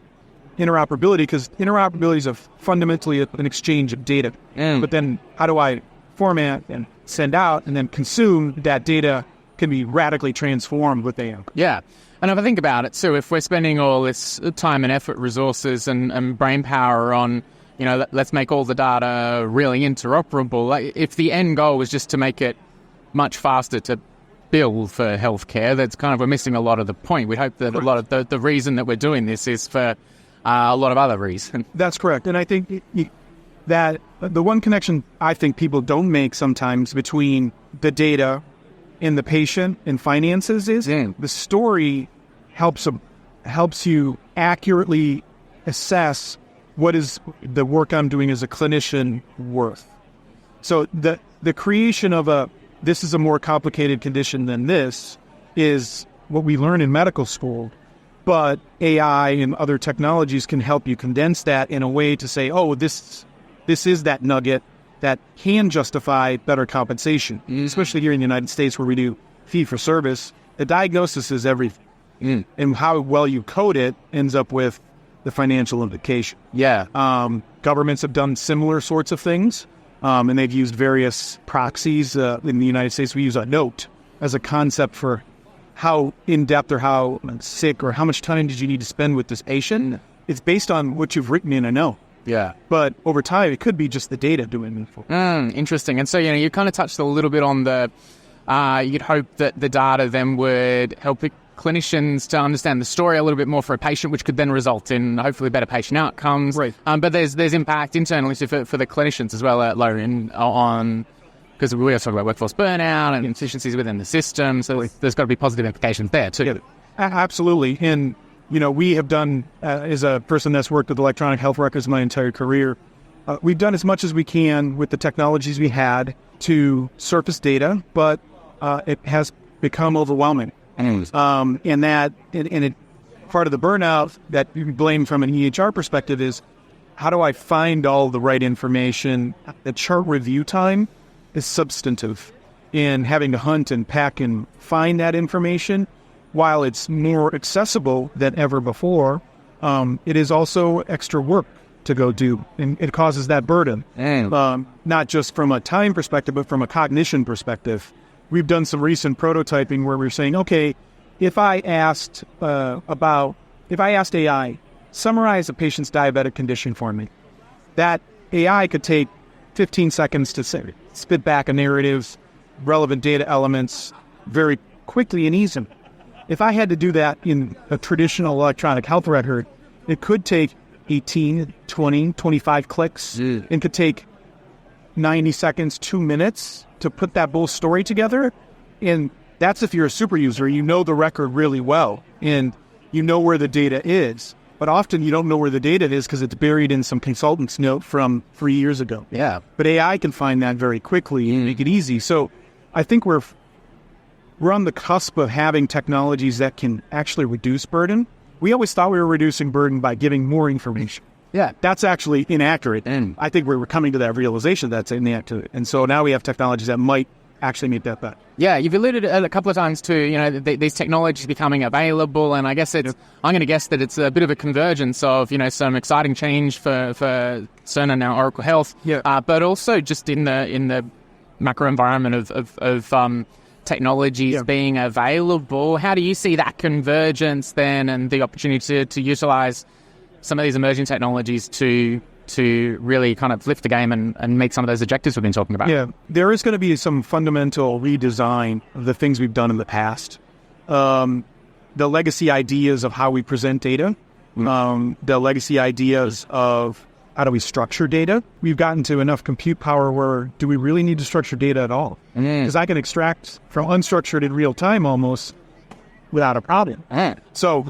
interoperability, because interoperability is fundamentally an exchange of data. But then how do I format and send out and then consume that data can be radically transformed with AI? Yeah. And if I think about it too, if we're spending all this time and effort, resources and brain power on, let's make all the data really interoperable, like if the end goal was just to make it much faster to bill for healthcare, that's we're missing a lot of the point. We hope that a lot of the reason that we're doing this is for a lot of other reasons. That's correct. And I think that the one connection I think people don't make sometimes between the data and the patient and finances is the story helps you accurately assess what is the work I'm doing as a clinician worth. So the creation of this is a more complicated condition than this is what we learn in medical school, but AI and other technologies can help you condense that in a way to say, oh, this is that nugget that can justify better compensation, especially here in the United States where we do fee-for-service. The diagnosis is everything, and how well you code it ends up with the financial implication. Yeah. Governments have done similar sorts of things. and they've used various proxies. In the United States, we use a note as a concept for how in-depth or how sick or how much time did you need to spend with this patient. It's based on what you've written in a note. Yeah. But over time, it could be just the data doing it for you. Interesting. And so, you kind of touched a little bit on the, you'd hope that the data then would help clinicians to understand the story a little bit more for a patient, which could then result in hopefully better patient outcomes. Right. But there's impact internally for the clinicians as well, on because we also talk about workforce burnout and efficiencies within the system. So there's got to be positive implications there too. Yeah, absolutely. And, we have done, as a person that's worked with electronic health records my entire career, we've done as much as we can with the technologies we had to surface data, but it has become overwhelming. And part of the burnout that you can blame from an EHR perspective is, how do I find all the right information? The chart review time is substantive in having to hunt and pack and find that information. While it's more accessible than ever before, it is also extra work to go do, and it causes that burden. Not just from a time perspective, but from a cognition perspective. We've done some recent prototyping where we're saying, okay, if I asked AI, summarize a patient's diabetic condition for me, that AI could take 15 seconds to spit back a narrative, relevant data elements very quickly and easily. If I had to do that in a traditional electronic health record, it could take 18, 20, 25 clicks. It could take 90 seconds, 2 minutes to put that whole story together. And that's if you're a super user, you know the record really well, and you know where the data is. But often you don't know where the data is because it's buried in some consultant's note from 3 years ago. Yeah. But AI can find that very quickly and make it easy. So I think we're on the cusp of having technologies that can actually reduce burden. We always thought we were reducing burden by giving more information. Yeah. That's actually inaccurate. And I think we're coming to that realization that's inaccurate. And so now we have technologies that might actually make that better. Yeah, you've alluded a couple of times to, these technologies becoming available, and I guess I'm going to guess that it's a bit of a convergence of, some exciting change for Cerner now Oracle Health, but also just in the macro environment of technologies being available. How do you see that convergence then, and the opportunity to utilize some of these emerging technologies to really kind of lift the game and meet some of those objectives we've been talking about? Yeah, there is going to be some fundamental redesign of the things we've done in the past. The legacy ideas of how we present data, the legacy ideas of how do we structure data. We've gotten to enough compute power where do we really need to structure data at all? Because I can extract from unstructured in real time almost without a problem. So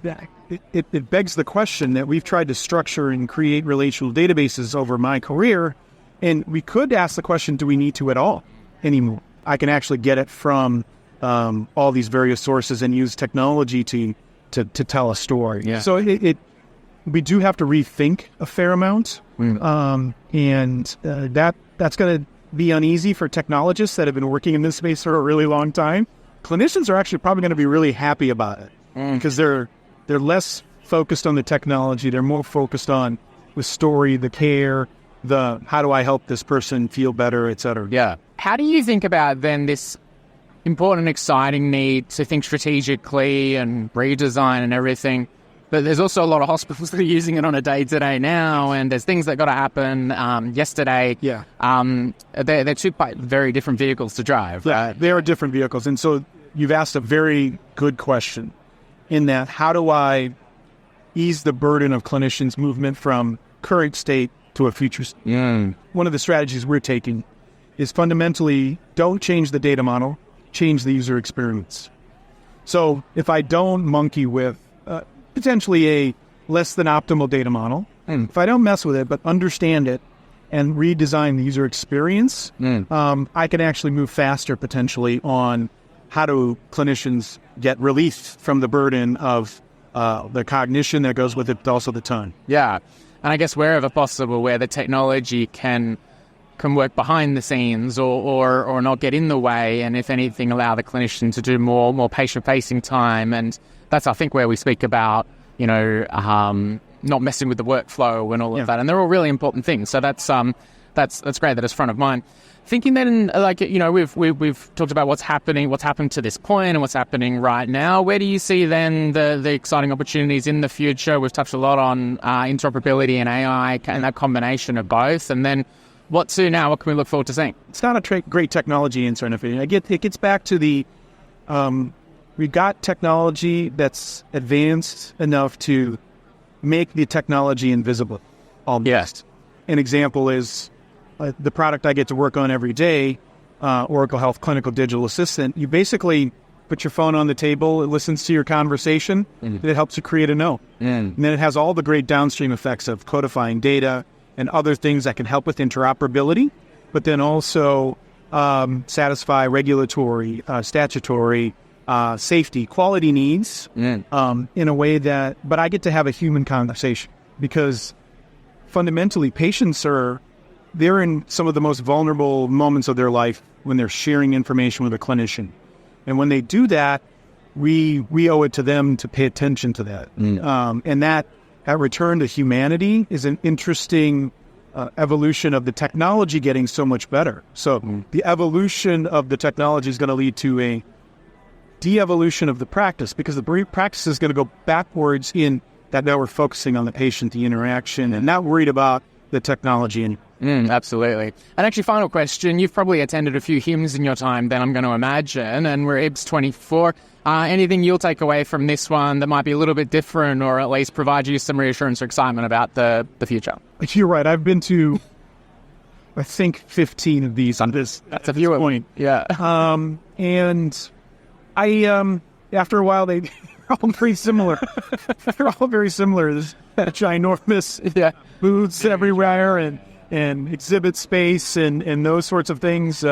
it begs the question that we've tried to structure and create relational databases over my career, and we could ask the question, do we need to at all anymore? I can actually get it from all these various sources and use technology to tell a story. Yeah. So we do have to rethink a fair amount, and that's going to be uneasy for technologists that have been working in this space for a really long time. Clinicians are actually probably going to be really happy about it because they're less focused on the technology. They're more focused on the story, the care, the how do I help this person feel better, et cetera. Yeah. How do you think about then this important and exciting need to think strategically and redesign and everything? But there's also a lot of hospitals that are using it on a day-to-day now, and there's things that got to happen yesterday. Yeah. They're two quite very different vehicles to drive. Yeah, they are different vehicles. And so you've asked a very good question in that, how do I ease the burden of clinicians' movement from current state to a future state? One of the strategies we're taking is fundamentally don't change the data model, change the user experience. So if I don't monkey with potentially a less than optimal data model, if I don't mess with it but understand it and redesign the user experience, I can actually move faster potentially on how do clinicians get relief from the burden of the cognition that goes with it, but also the time. Yeah. And I guess wherever possible, where the technology can work behind the scenes or not get in the way, and if anything, allow the clinician to do more patient-facing time. And that's, I think, where we speak about, not messing with the workflow and all of that. And they're all really important things. So that's that's great that it's front of mind. Thinking then, like, you know, we've talked about what's happened to this point and what's happening right now. Where do you see then the exciting opportunities in the future? We've touched a lot on interoperability and AI and that combination of both. And then what to now? What can we look forward to seeing? It's not a great technology answer, in opinion. It gets back to the we've got technology that's advanced enough to make the technology invisible. Yes. An example is the product I get to work on every day, Oracle Health Clinical Digital Assistant. You basically put your phone on the table, it listens to your conversation, and it helps you create a note. And then it has all the great downstream effects of codifying data and other things that can help with interoperability, but then also satisfy regulatory, statutory, safety, quality needs in a way that, but I get to have a human conversation because fundamentally patients they're in some of the most vulnerable moments of their life when they're sharing information with a clinician. And when they do that, we owe it to them to pay attention to that. And that return to humanity is an interesting evolution of the technology getting so much better. So the evolution of the technology is going to lead to a de-evolution of the practice because the practice is going to go backwards in that now we're focusing on the patient, the interaction, and not worried about the technology. Absolutely. And actually, final question. You've probably attended a few HIMSS in your time, then I'm going to imagine, and we're HIMSS 24. Anything you'll take away from this one that might be a little bit different or at least provide you some reassurance or excitement about the future? You're right. I've been to, I think, 15 of these at this point. Yeah. And I, after a while, they're all very similar. They're all very similar. There's ginormous booths everywhere and exhibit space and those sorts of things.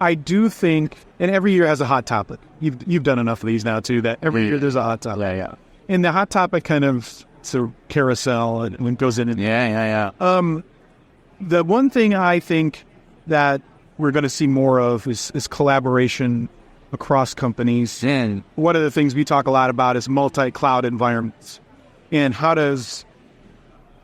I do think, and every year has a hot topic. You've done enough of these now too that every year there's a hot topic. Yeah. And the hot topic kind of it's a carousel and it goes in. The one thing I think that we're going to see more of is collaboration across companies. And one of the things we talk a lot about is multi-cloud environments. And how does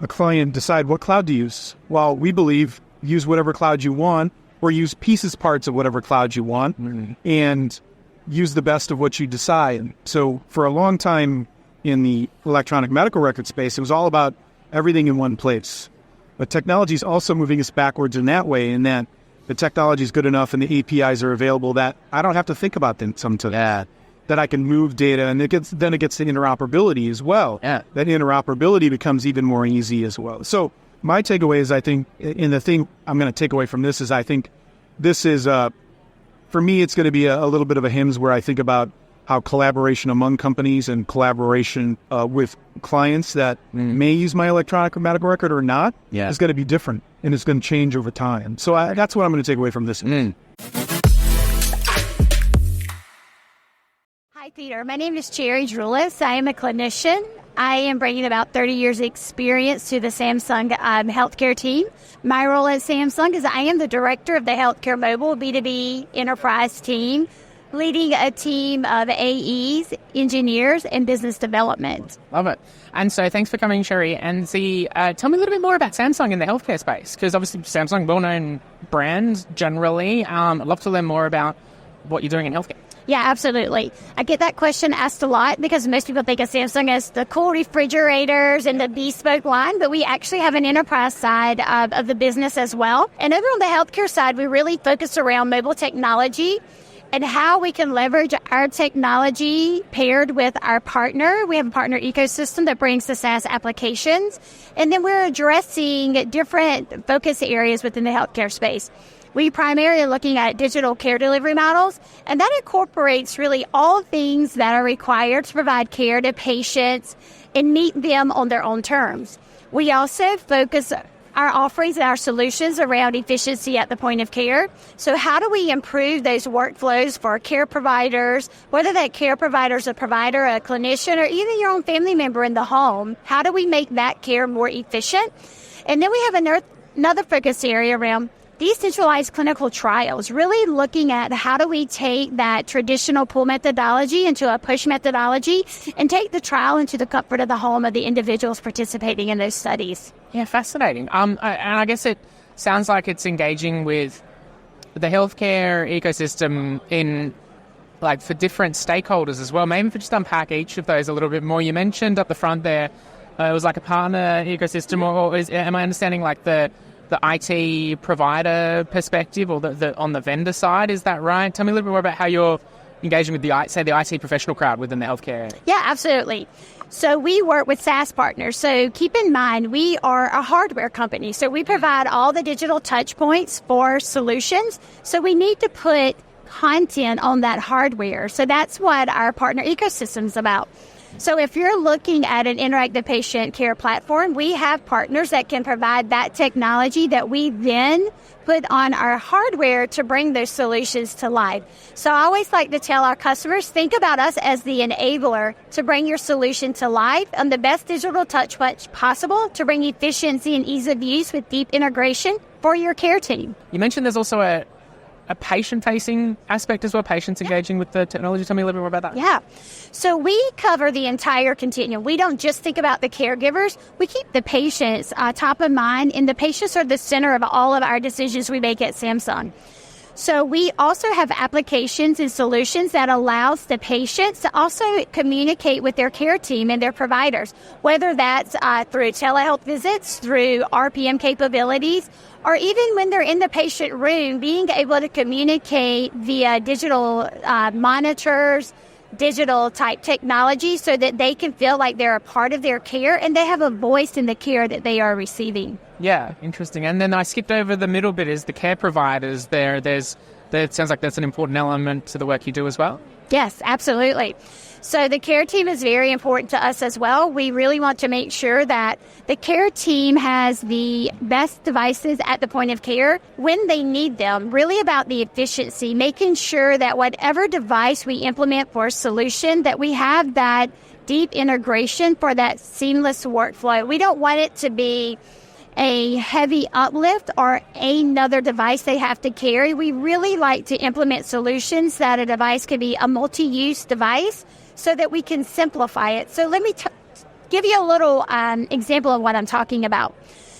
a client decide what cloud to use? Well, we believe use whatever cloud you want or use parts of whatever cloud you want and use the best of what you decide. So for a long time in the electronic medical record space, it was all about everything in one place. But technology is also moving us backwards in that way, in that the technology is good enough and the APIs are available that I don't have to think about them that I can move data, and then it gets to interoperability as well. Yeah. That interoperability becomes even more easy as well. So my takeaway is, I think, and the thing I'm going to take away from this is, I think this is, for me, it's going to be a little bit of a HIMSS where I think about how collaboration among companies and collaboration with clients that may use my electronic medical record or not is going to be different, and it's going to change over time. So that's what I'm going to take away from this. Hi, Peter. My name is Drulis. I am a clinician. I am bringing about 30 years experience to the Samsung healthcare team. My role at Samsung is I am the director of the Healthcare Mobile B2B enterprise team, leading a team of AEs, engineers, and business development. Love it. And so thanks for coming, Sherry. And tell me a little bit more about Samsung in the healthcare space, because obviously Samsung, well-known brand generally. I'd love to learn more about what you're doing in healthcare. Yeah, absolutely. I get that question asked a lot because most people think of Samsung as the cool refrigerators and the bespoke line, but we actually have an enterprise side of the business as well. And over on the healthcare side, we really focus around mobile technology and how we can leverage our technology paired with our partner. We have a partner ecosystem that brings the SaaS applications. And then we're addressing different focus areas within the healthcare space. We primarily are looking at digital care delivery models, and that incorporates really all things that are required to provide care to patients and meet them on their own terms. We also focus our offerings and our solutions around efficiency at the point of care. So how do we improve those workflows for care providers, whether that care provider is a provider, a clinician, or even your own family member in the home? How do we make that care more efficient? And then we have another focus area around decentralized clinical trials, really looking at how do we take that traditional pull methodology into a push methodology and take the trial into the comfort of the home of the individuals participating in those studies. Yeah, fascinating. And I guess sounds like it's engaging with the healthcare ecosystem in like for different stakeholders as well. Maybe if we just unpack each of those a little bit more. You mentioned up the front there, it was like a partner ecosystem, or am I understanding like the IT provider perspective, or the on the vendor side? Is that right? Tell me a little bit more about how you're engaging with the IT professional crowd within the healthcare. Yeah, absolutely. So we work with SaaS partners. So keep in mind, we are a hardware company. So we provide all the digital touch points for solutions. So we need to put content on that hardware. So that's what our partner ecosystem is about. So if you're looking at an interactive patient care platform, we have partners that can provide that technology that we then put on our hardware to bring those solutions to life. So I always like to tell our customers, think about us as the enabler to bring your solution to life on the best digital touch point possible to bring efficiency and ease of use with deep integration for your care team. You mentioned there's also a patient-facing aspect as well, patients engaging with the technology. Tell me a little bit more about that. Yeah. So we cover the entire continuum. We don't just think about the caregivers. We keep the patients top of mind, and the patients are the center of all of our decisions we make at Samsung. So we also have applications and solutions that allows the patients to also communicate with their care team and their providers, whether that's through telehealth visits, through RPM capabilities, or even when they're in the patient room, being able to communicate via digital monitors, digital type technology, so that they can feel like they're a part of their care and they have a voice in the care that they are receiving. Yeah, interesting. And then I skipped over the middle bit, is the care providers there. It sounds like that's an important element to the work you do as well. Yes, absolutely. So the care team is very important to us as well. We really want to make sure that the care team has the best devices at the point of care when they need them, really about the efficiency, making sure that whatever device we implement for a solution, that we have that deep integration for that seamless workflow. We don't want it to be a heavy uplift or another device they have to carry. We really like to implement solutions that a device can be a multi-use device so that we can simplify it. So let me give you a little example of what I'm talking about.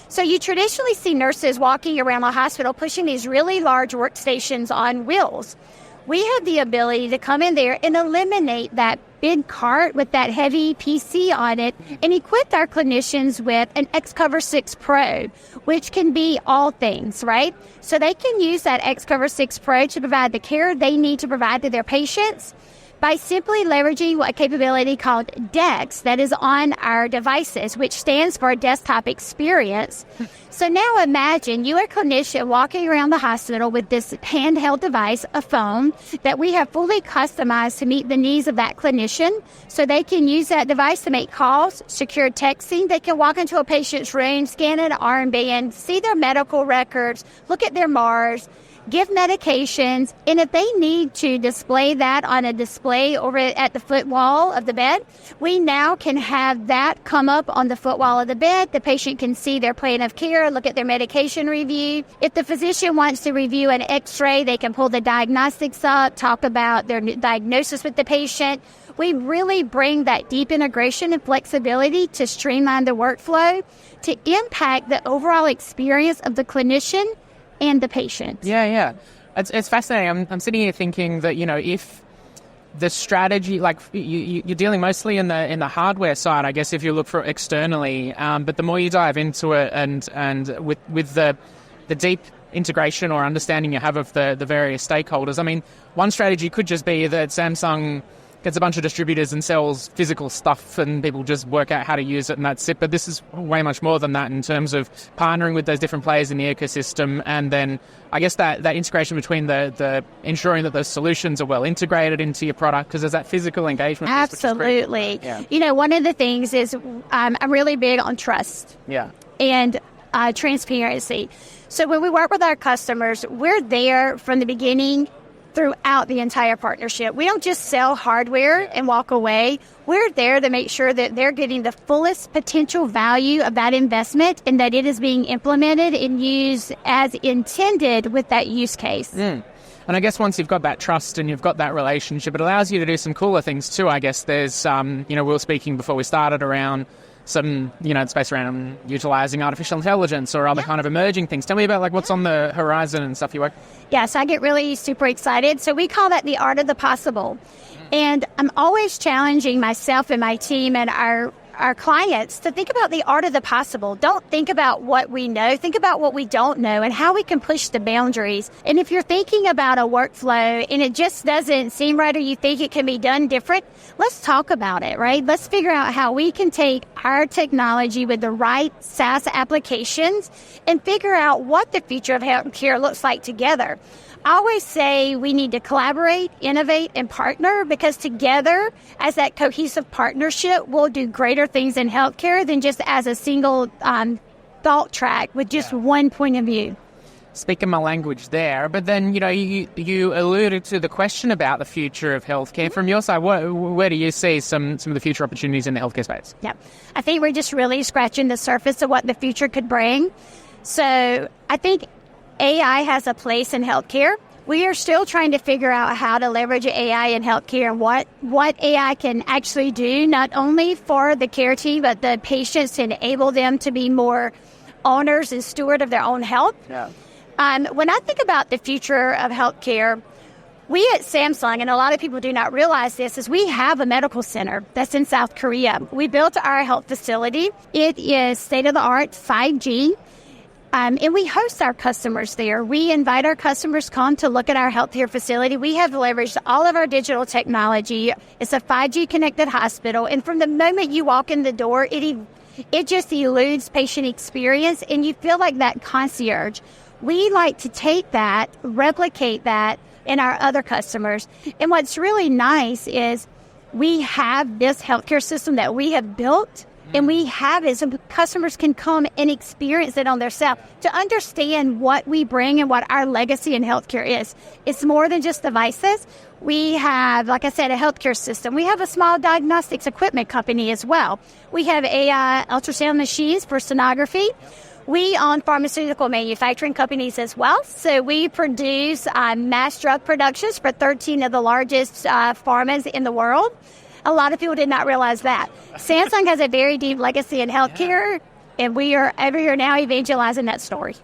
So you traditionally see nurses walking around the hospital pushing these really large workstations on wheels. We have the ability to come in there and eliminate that big cart with that heavy PC on it and equip our clinicians with an XCover 6 Pro, which can be all things, right? So they can use that XCover 6 Pro to provide the care they need to provide to their patients by simply leveraging a capability called DEX that is on our devices, which stands for Desktop Experience. So now imagine you are a clinician walking around the hospital with this handheld device, a phone, that we have fully customized to meet the needs of that clinician. So they can use that device to make calls, secure texting. They can walk into a patient's room, scan an armband, see their medical records, look at their MARS, give medications, and if they need to display that on a display over at the foot wall of the bed, we now can have that come up on the foot wall of the bed. The patient can see their plan of care, look at their medication review. If the physician wants to review an x-ray, they can pull the diagnostics up, talk about their diagnosis with the patient. We really bring that deep integration and flexibility to streamline the workflow to impact the overall experience of the clinician and the patient. Yeah. It's fascinating. I'm sitting here thinking that, if the strategy, like you're dealing mostly in the hardware side, I guess, if you look for externally, but the more you dive into it and with the deep integration or understanding you have of the various stakeholders, I mean, one strategy could just be that Samsung gets a bunch of distributors and sells physical stuff and people just work out how to use it and that's it. But this is way much more than that in terms of partnering with those different players in the ecosystem. And then I guess that integration between the ensuring that those solutions are well integrated into your product, because there's that physical engagement. Absolutely. Yeah. One of the things is I'm really big on trust. Yeah. And transparency. So when we work with our customers, we're there from the beginning throughout the entire partnership. We don't just sell hardware and walk away. We're there to make sure that they're getting the fullest potential value of that investment and that it is being implemented and used as intended with that use case. And I guess once you've got that trust and you've got that relationship, it allows you to do some cooler things too. I guess there's, we were speaking before we started around some, space around utilizing artificial intelligence or other kind of emerging things. Tell me about like what's on the horizon and stuff you work. Yes, I get really super excited. So we call that the art of the possible. And I'm always challenging myself and my team and our clients to think about the art of the possible. Don't think about what we know. Think about what we don't know and how we can push the boundaries. And if you're thinking about a workflow and it just doesn't seem right or you think it can be done different, let's talk about it, right? Let's figure out how we can take our technology with the right SaaS applications and figure out what the future of healthcare looks like together. I always say we need to collaborate, innovate, and partner because together, as that cohesive partnership, we'll do greater things in healthcare than just as a single thought track with just one point of view. Speaking my language there, but then, you alluded to the question about the future of healthcare. From your side, where do you see some of the future opportunities in the healthcare space? Yeah, I think we're just really scratching the surface of what the future could bring. So I think AI has a place in healthcare. We are still trying to figure out how to leverage AI in healthcare and what AI can actually do, not only for the care team, but the patients to enable them to be more owners and steward of their own health. Yeah. When I think about the future of healthcare, we at Samsung, and a lot of people do not realize this, is we have a medical center that's in South Korea. We built our health facility. It is state-of-the-art 5G. And we host our customers there. We invite our customers come to look at our healthcare facility. We have leveraged all of our digital technology. It's a 5G connected hospital. And from the moment you walk in the door, it just eludes patient experience and you feel like that concierge. We like to take that, replicate that in our other customers. And what's really nice is we have this healthcare system that we have built. And we have it so customers can come and experience it on their self to understand what we bring and what our legacy in healthcare is. It's more than just devices. We have, like I said, a healthcare system. We have a small diagnostics equipment company as well. We have AI ultrasound machines for sonography. We own pharmaceutical manufacturing companies as well. So we produce mass drug productions for 13 of the largest pharmas in the world. A lot of people did not realize that. Samsung has a very deep legacy in healthcare, and we are every year now evangelizing that story.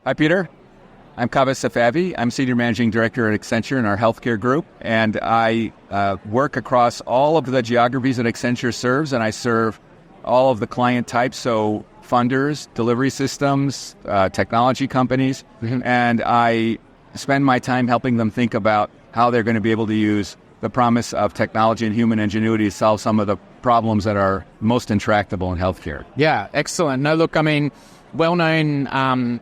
Hi, Peter. I'm Kaveh Safavi. I'm Senior Managing Director at Accenture in our healthcare group, and I work across all of the geographies that Accenture serves, and I serve all of the client types, so funders, delivery systems, technology companies, and I spend my time helping them think about how they're going to be able to use the promise of technology and human ingenuity to solve some of the problems that are most intractable in healthcare. Yeah, excellent. No, look, I mean, well-known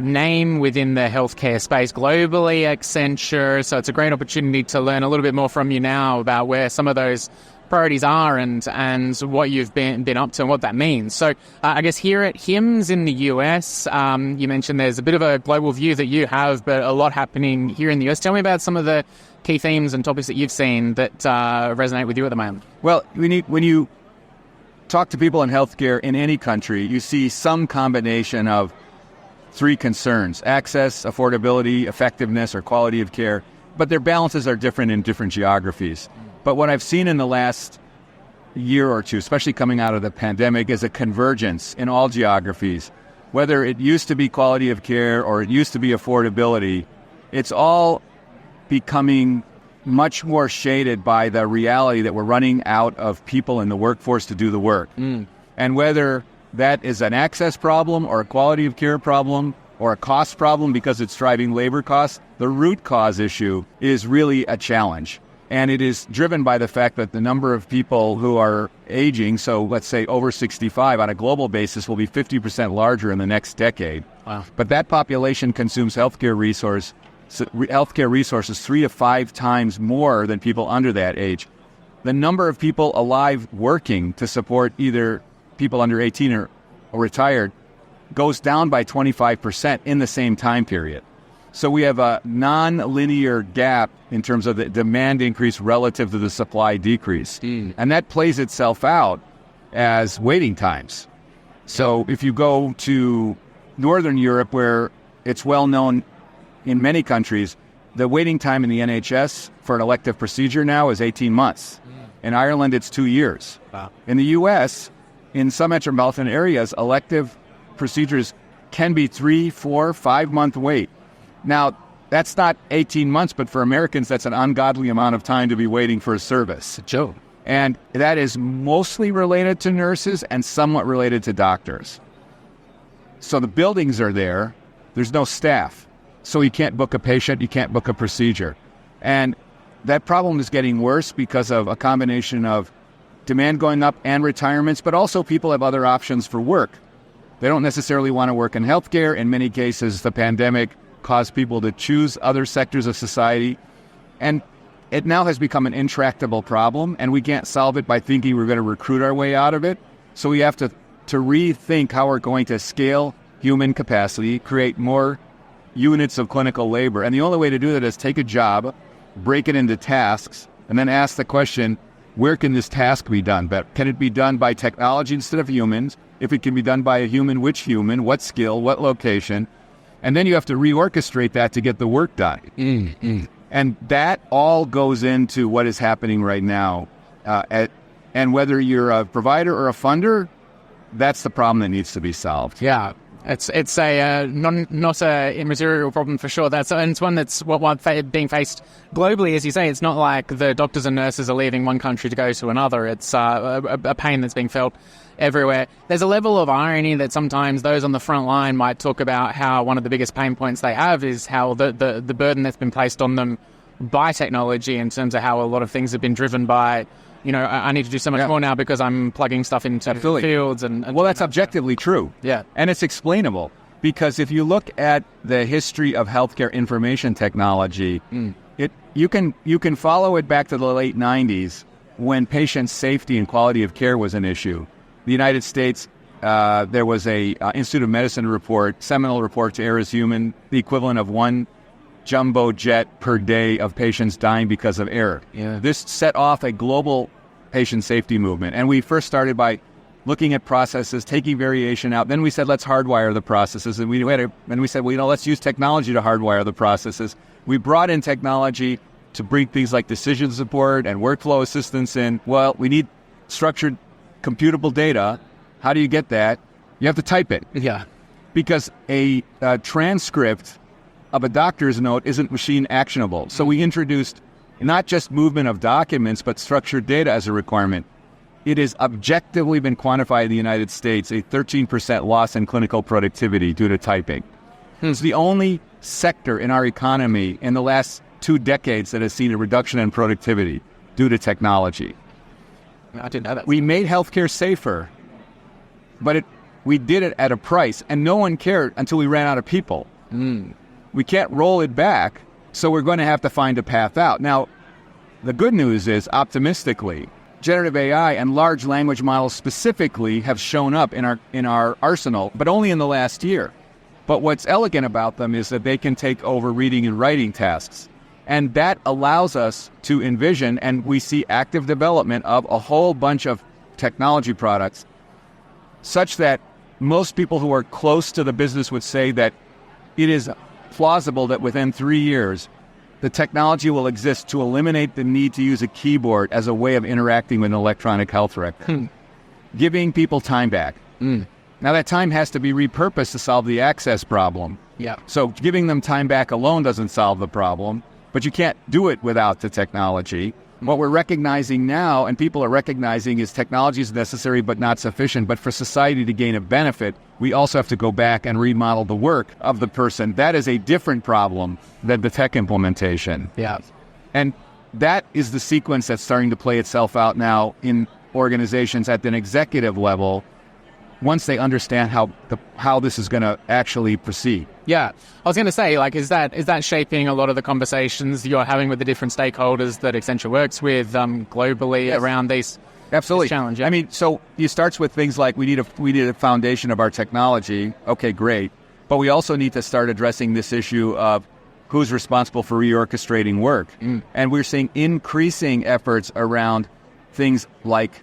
name within the healthcare space globally, Accenture, so it's a great opportunity to learn a little bit more from you now about where some of those priorities are and what you've been up to and what that means. So I guess here at HIMSS in the US, you mentioned there's a bit of a global view that you have, but a lot happening here in the US. Tell me about some of the key themes and topics that you've seen that resonate with you at the moment. Well, when you talk to people in healthcare in any country, you see some combination of three concerns: access, affordability, effectiveness, or quality of care. But their balances are different in different geographies. But what I've seen in the last year or two, especially coming out of the pandemic, is a convergence in all geographies. Whether it used to be quality of care or it used to be affordability, it's all becoming much more shaded by the reality that we're running out of people in the workforce to do the work. And whether that is an access problem or a quality of care problem or a cost problem because it's driving labor costs, the root cause issue is really a challenge. And it is driven by the fact that the number of people who are aging, so let's say over 65 on a global basis, will be 50% larger in the next decade. Wow. But that population consumes healthcare resources 3 to 5 times more than people under that age. The number of people alive working to support either people under 18 or retired goes down by 25% in the same time period. So we have a non-linear gap in terms of the demand increase relative to the supply decrease. And that plays itself out as waiting times. So if you go to Northern Europe, where it's well known in many countries, the waiting time in the NHS for an elective procedure now is 18 months. In Ireland, it's 2 years. Wow. In the U.S., in some metropolitan areas, elective procedures can be 3, 4, 5-month wait. Now, that's not 18 months, but for Americans, that's an ungodly amount of time to be waiting for a service. Joe. And that is mostly related to nurses and somewhat related to doctors. So the buildings are there. There's no staff. So you can't book a patient, you can't book a procedure. And that problem is getting worse because of a combination of demand going up and retirements, but also people have other options for work. They don't necessarily want to work in healthcare. In many cases, the pandemic caused people to choose other sectors of society. And it now has become an intractable problem, and we can't solve it by thinking we're going to recruit our way out of it. So we have to rethink how we're going to scale human capacity, create more units of clinical labor. And the only way to do that is take a job, break it into tasks, and then ask the question, where can this task be done better? Can it be done by technology instead of humans? If it can be done by a human, which human, what skill, what location? And then you have to reorchestrate that to get the work done. And that all goes into what is happening right now. And whether you're a provider or a funder, that's the problem that needs to be solved. Yeah. It's a not a immaterial problem for sure. And it's one that's being faced globally, as you say. It's not like the doctors and nurses are leaving one country to go to another. It's a pain that's being felt everywhere. There's a level of irony that sometimes those on the front line might talk about how one of the biggest pain points they have is how the burden that's been placed on them by technology in terms of how a lot of things have been driven by, I need to do so much more now because I'm plugging stuff into fields. And well, that's objectively true. Yeah. And it's explainable because if you look at the history of healthcare information technology, you can follow it back to the late 90s when patient safety and quality of care was an issue. The United States, there was a Institute of Medicine report, seminal report to err is human, the equivalent of one jumbo jet per day of patients dying because of error. Yeah. This set off a global patient safety movement. And we first started by looking at processes, taking variation out. Then we said, let's hardwire the processes. And we said, let's use technology to hardwire the processes. We brought in technology to bring things like decision support and workflow assistance in. Well, we need structured computable data. How do you get that? You have to type it. Yeah. Because a transcript of a doctor's note isn't machine actionable. So we introduced not just movement of documents, but structured data as a requirement. It has objectively been quantified in the United States, a 13% loss in clinical productivity due to typing. It's the only sector in our economy in the last 2 decades that has seen a reduction in productivity due to technology. I didn't know that. We made healthcare safer, but we did it at a price, and no one cared until we ran out of people. We can't roll it back, so we're going to have to find a path out. Now, the good news is, optimistically, generative AI and large language models specifically have shown up in our arsenal, but only in the last year. But what's elegant about them is that they can take over reading and writing tasks. And that allows us to envision, and we see active development of a whole bunch of technology products, such that most people who are close to the business would say that it is plausible that within 3 years, the technology will exist to eliminate the need to use a keyboard as a way of interacting with an electronic health record, giving people time back. Now, that time has to be repurposed to solve the access problem. Yeah. So giving them time back alone doesn't solve the problem, but you can't do it without the technology. What we're recognizing now, and people are recognizing, is technology is necessary but not sufficient. But for society to gain a benefit, we also have to go back and remodel the work of the person. That is a different problem than the tech implementation. Yeah. And that is the sequence that's starting to play itself out now in organizations at an executive level once they understand how this is going to actually proceed. Yeah. I was going to say, is that shaping a lot of the conversations you're having with the different stakeholders that Accenture works with globally around these Absolutely. This challenge? Yeah. I mean, so it starts with things like we need a foundation of our technology. Okay, great. But we also need to start addressing this issue of who's responsible for reorchestrating work. And we're seeing increasing efforts around things like,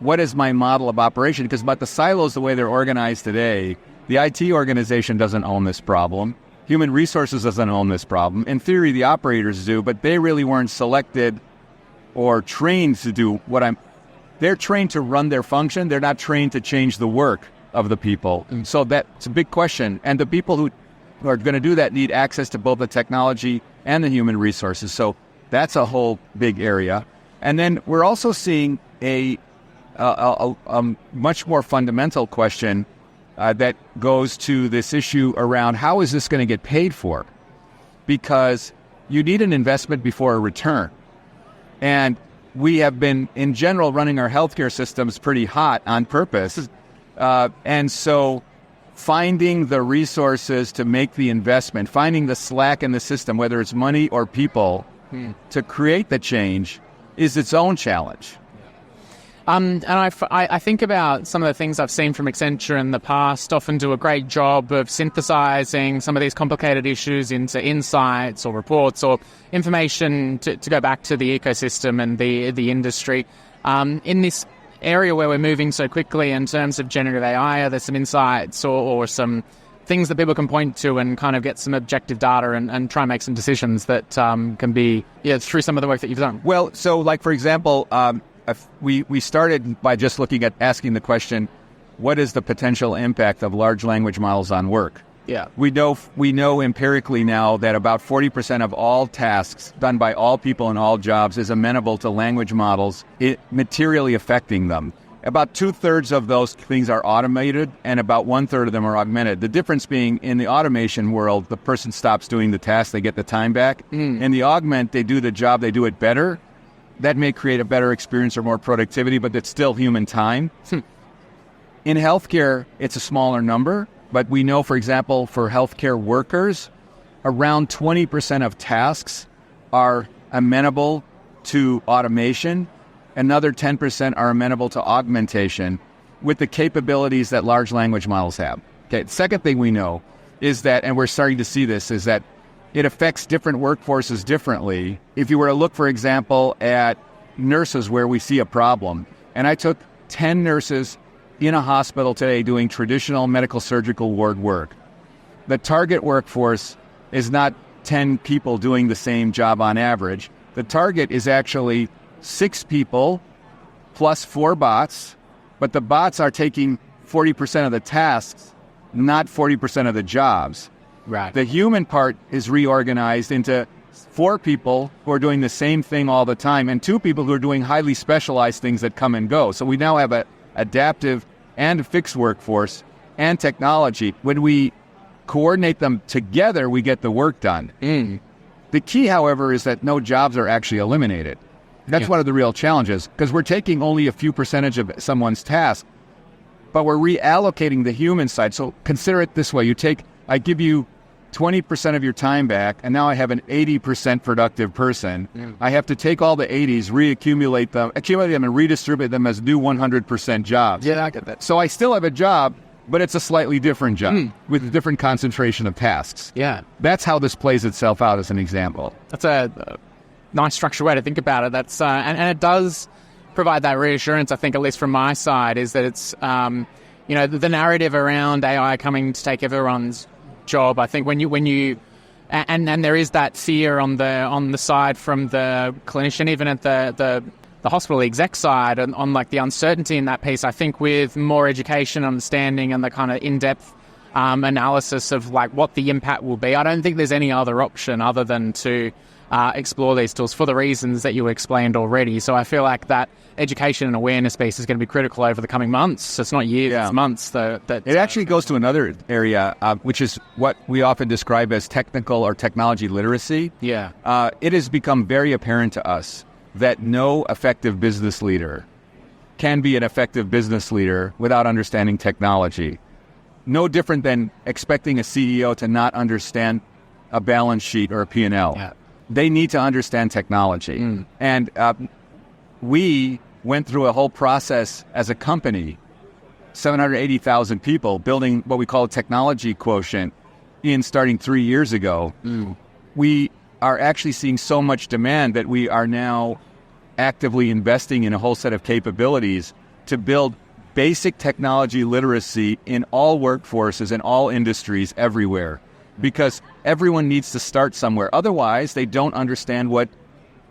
what is my model of operation? Because the silos, the way they're organized today, the IT organization doesn't own this problem. Human resources doesn't own this problem. In theory, the operators do, but they really weren't selected or trained to do they're trained to run their function. They're not trained to change the work of the people. So that's a big question. And the people who are going to do that need access to both the technology and the human resources. So that's a whole big area. And then we're also seeing a much more fundamental question that goes to this issue around how is this going to get paid for? Because you need an investment before a return. And we have been, in general, running our healthcare systems pretty hot on purpose. And so finding the resources to make the investment, finding the slack in the system, whether it's money or people, to create the change is its own challenge. And I think about some of the things I've seen from Accenture in the past often do a great job of synthesizing some of these complicated issues into insights or reports or information to go back to the ecosystem and the industry. In this area where we're moving so quickly in terms of generative AI, are there some insights or some things that people can point to and kind of get some objective data and try and make some decisions that can be through some of the work that you've done? Well, so like, for example, we started by just looking at asking the question, what is the potential impact of large language models on work? Yeah. We know empirically now that about 40% of all tasks done by all people in all jobs is amenable to language models, materially affecting them. About 2/3 of those things are automated, and about 1/3 of them are augmented. The difference being, in the automation world, the person stops doing the task, they get the time back. In the augment, they do the job, they do it better. That may create a better experience or more productivity, but it's still human time. In healthcare, it's a smaller number, but we know, for example, for healthcare workers, around 20% of tasks are amenable to automation. Another 10% are amenable to augmentation with the capabilities that large language models have. Okay, the second thing we know is that, and we're starting to see this, is that it affects different workforces differently. If you were to look, for example, at nurses where we see a problem, and I took 10 nurses in a hospital today doing traditional medical surgical ward work, the target workforce is not 10 people doing the same job on average. The target is actually 6 people plus 4 bots, but the bots are taking 40% of the tasks, not 40% of the jobs. Right. The human part is reorganized into 4 people who are doing the same thing all the time and 2 people who are doing highly specialized things that come and go. So we now have an adaptive and fixed workforce and technology. When we coordinate them together, we get the work done. The key, however, is that no jobs are actually eliminated. That's one of the real challenges, because we're taking only a few percentage of someone's task, but we're reallocating the human side. So consider it this way. I give you 20% of your time back, and now I have an 80% productive person. I have to take all the 80s, accumulate them and redistribute them as new 100% jobs. Yeah, I get that. So I still have a job, but it's a slightly different job with a different concentration of tasks. Yeah. That's how this plays itself out as an example. That's a nice structured way to think about it. That's and it does provide that reassurance, I think, at least from my side, is that it's, the narrative around AI coming to take everyone's job. I think when you and there is that fear on the side from the clinician, even at the hospital exec side, and on like the uncertainty in that piece. I think with more education, understanding, and the kind of in-depth analysis of like what the impact will be, I don't think there's any other option other than to explore these tools for the reasons that you explained already. So I feel like that education and awareness piece is going to be critical over the coming months. So it's not years, it's months. It actually goes to another area, which is what we often describe as technical or technology literacy. Yeah. It has become very apparent to us that no effective business leader can be an effective business leader without understanding technology. No different than expecting a CEO to not understand a balance sheet or a P&L. Yeah. They need to understand technology. And we went through a whole process as a company, 780,000 people, building what we call a technology quotient starting 3 years ago. We are actually seeing so much demand that we are now actively investing in a whole set of capabilities to build basic technology literacy in all workforces, in all industries, everywhere. because everyone needs to start somewhere. Otherwise, they don't understand what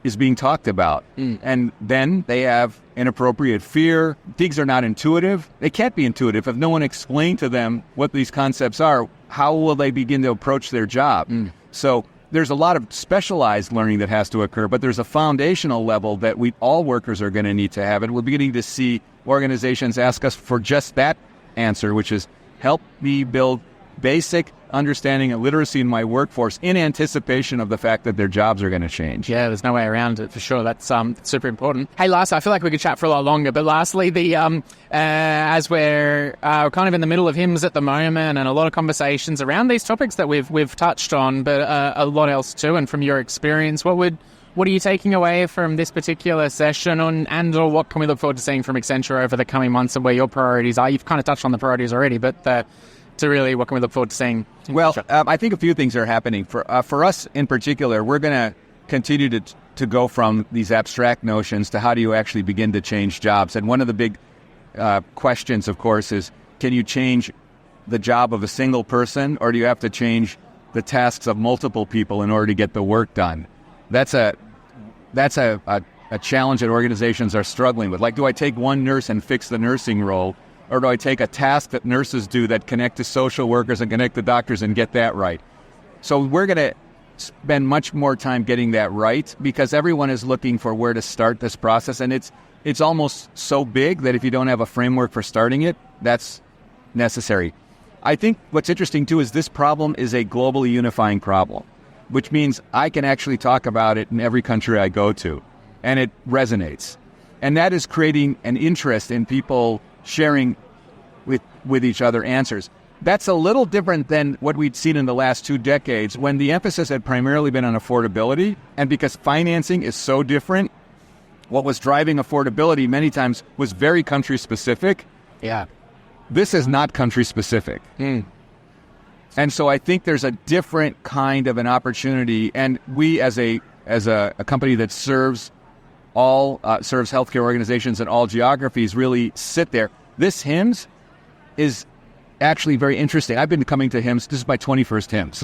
is being talked about. And then they have inappropriate fear. Things are not intuitive. They can't be intuitive. If no one explained to them what these concepts are, how will they begin to approach their job? So there's a lot of specialized learning that has to occur, but there's a foundational level that all workers are going to need to have. And we're beginning to see organizations ask us for just that answer, which is help me build basic understanding and literacy in my workforce in anticipation of the fact that their jobs are going to change. Yeah, there's no way around it for sure. That's super important. Hey, last, I feel like we could chat for a lot longer, but lastly, as we're kind of in the middle of HIMSS at the moment, and a lot of conversations around these topics that we've touched on, but a lot else too. And from your experience, what are you taking away from this particular session, or what can we look forward to seeing from Accenture over the coming months, and where your priorities are? You've kind of touched on the priorities already, but to really, what can we look forward to seeing? Well, I think a few things are happening. For us in particular, we're going to continue to go from these abstract notions to how do you actually begin to change jobs. And one of the big questions, of course, is can you change the job of a single person, or do you have to change the tasks of multiple people in order to get the work done? That's a challenge that organizations are struggling with. Like, do I take one nurse and fix the nursing role? Or do I take a task that nurses do that connect to social workers and connect to doctors and get that right? So we're going to spend much more time getting that right, because everyone is looking for where to start this process. And it's almost so big that if you don't have a framework for starting it, that's necessary. I think what's interesting, too, is this problem is a globally unifying problem, which means I can actually talk about it in every country I go to, and it resonates. And that is creating an interest in people sharing with each other answers. That's a little different than what we'd seen in the last 2 decades, when the emphasis had primarily been on affordability. And because financing is so different, what was driving affordability many times was very country specific. Yeah. This is not country specific. And so I think there's a different kind of an opportunity. And we as a company that serves healthcare organizations in all geographies really sit there. This HIMSS is actually very interesting. I've been coming to HIMSS. This is my 21st HIMSS.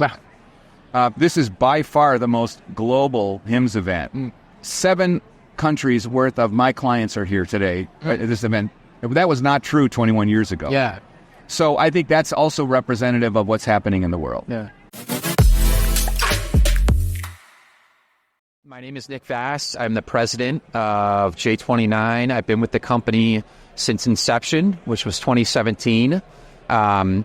Wow. This is by far the most global HIMSS event. 7 countries worth of my clients are here today at this event. That was not true 21 years ago. Yeah. So I think that's also representative of what's happening in the world. Yeah. My name is Nick Vass. I'm the president of J29. I've been with the company since inception, which was 2017.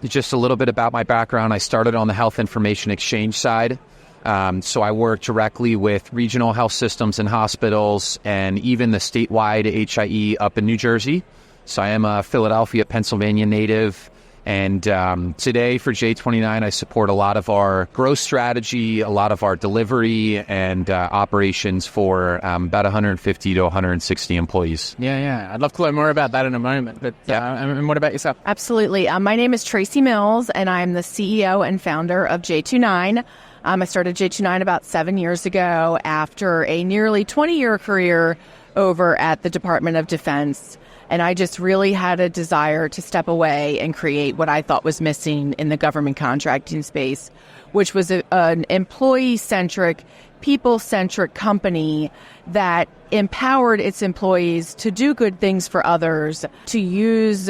Just a little bit about my background. I started on the health information exchange side. So I work directly with regional health systems and hospitals, and even the statewide HIE up in New Jersey. So I am a Philadelphia, Pennsylvania native. And today for J29, I support a lot of our growth strategy, a lot of our delivery and operations for about 150 to 160 employees. Yeah. I'd love to learn more about that in a moment. But and what about yourself? Absolutely. My name is Tracy Mills, and I'm the CEO and founder of J29. I started J29 about 7 years ago after a nearly 20-year career over at the Department of Defense. And I just really had a desire to step away and create what I thought was missing in the government contracting space, which was an employee-centric, people-centric company that empowered its employees to do good things for others, to use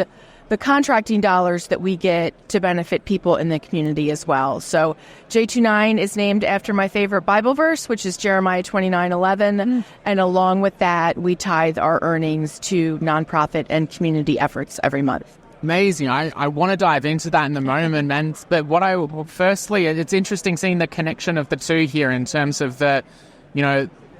the contracting dollars that we get to benefit people in the community as well. So J29 is named after my favorite Bible verse, which is Jeremiah 29:11. And along with that, we tithe our earnings to nonprofit and community efforts every month. Amazing. I want to dive into that in a moment, man. But firstly, it's interesting seeing the connection of the two here in terms of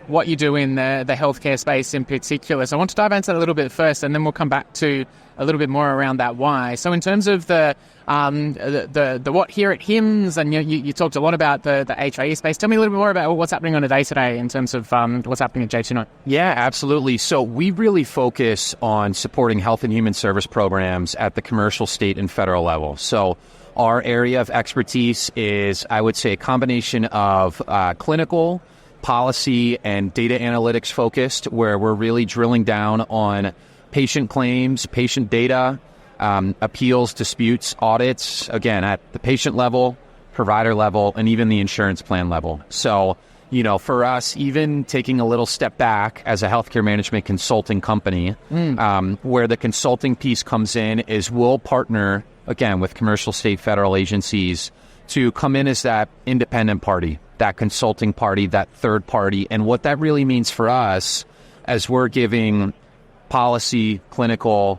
what you do in the healthcare space in particular. So I want to dive into that a little bit first, and then we'll come back to a little bit more around that why. So in terms of the what here at HIMSS, and you talked a lot about the HIE space. Tell me a little bit more about what's happening on a day-to-day in terms of what's happening at J29. Yeah, absolutely. So we really focus on supporting health and human service programs at the commercial, state, and federal level. So our area of expertise is, I would say, a combination of clinical, policy, and data analytics focused, where we're really drilling down on patient claims, patient data, appeals, disputes, audits, again, at the patient level, provider level, and even the insurance plan level. So, for us, even taking a little step back as a healthcare management consulting company, where the consulting piece comes in is we'll partner, again, with commercial, state, federal agencies to come in as that independent party, that consulting party, that third party. And what that really means for us as we're giving policy, clinical,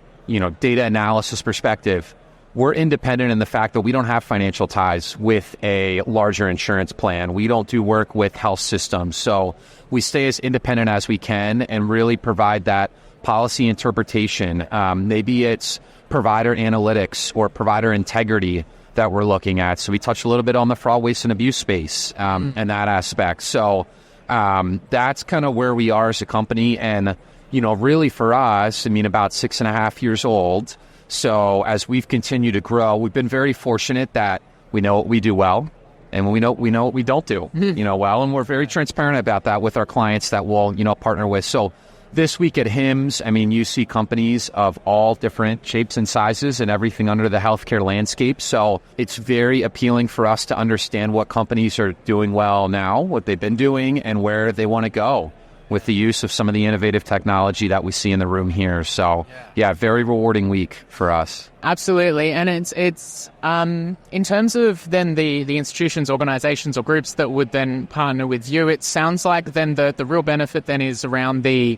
data analysis perspective, we're independent in the fact that we don't have financial ties with a larger insurance plan. We don't do work with health systems. So we stay as independent as we can and really provide that policy interpretation. Maybe it's provider analytics or provider integrity that we're looking at. So we touched a little bit on the fraud, waste, and abuse space and that aspect. So that's kind of where we are as a company. And, really for us, about 6.5 years old. So as we've continued to grow, we've been very fortunate that we know what we do well, and we know what we don't do, well, and we're very transparent about that with our clients that we'll, partner with. So this week at HIMSS, you see companies of all different shapes and sizes and everything under the healthcare landscape. So it's very appealing for us to understand what companies are doing well now, what they've been doing, and where they want to go with the use of some of the innovative technology that we see in the room here. So, very rewarding week for us. Absolutely. And it's in terms of then the institutions, organizations, or groups that would then partner with you, it sounds like then the real benefit then is around the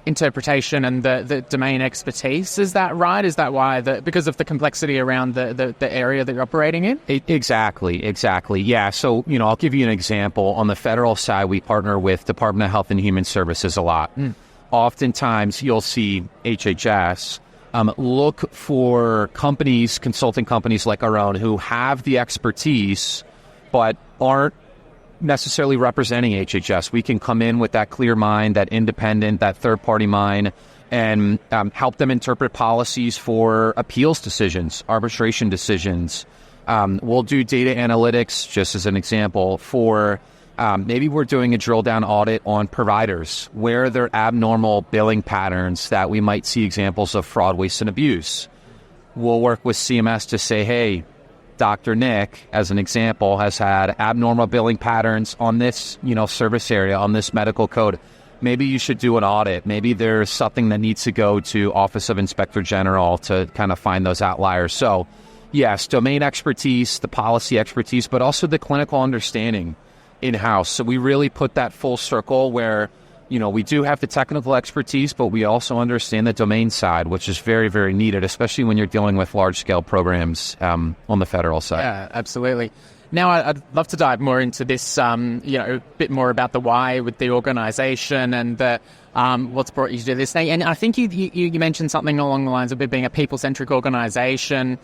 interpretation and the domain expertise. Is that right? Is that why? Because of the complexity around the area that you're operating in? Exactly. Yeah. So, I'll give you an example. On the federal side, we partner with Department of Health and Human Services a lot. Oftentimes, you'll see HHS look for companies, consulting companies like our own, who have the expertise but aren't necessarily representing HHS. We can come in with that clear mind, that independent, that third-party mind, and help them interpret policies for appeals decisions, arbitration decisions. We'll do data analytics, just as an example, for maybe we're doing a drill-down audit on providers, where there are abnormal billing patterns that we might see examples of fraud, waste, and abuse. We'll work with CMS to say, hey, Dr. Nick, as an example, has had abnormal billing patterns on this, service area, on this medical code. Maybe you should do an audit. Maybe there's something that needs to go to Office of Inspector General to kind of find those outliers. So, yes, domain expertise, the policy expertise, but also the clinical understanding in-house. So we really put that full circle where, we do have the technical expertise, but we also understand the domain side, which is very, very needed, especially when you're dealing with large-scale programs on the federal side. Yeah, absolutely. Now, I'd love to dive more into this, a bit more about the why with the organization and what's brought you to do this thing. And I think you mentioned something along the lines of it being a people-centric organization.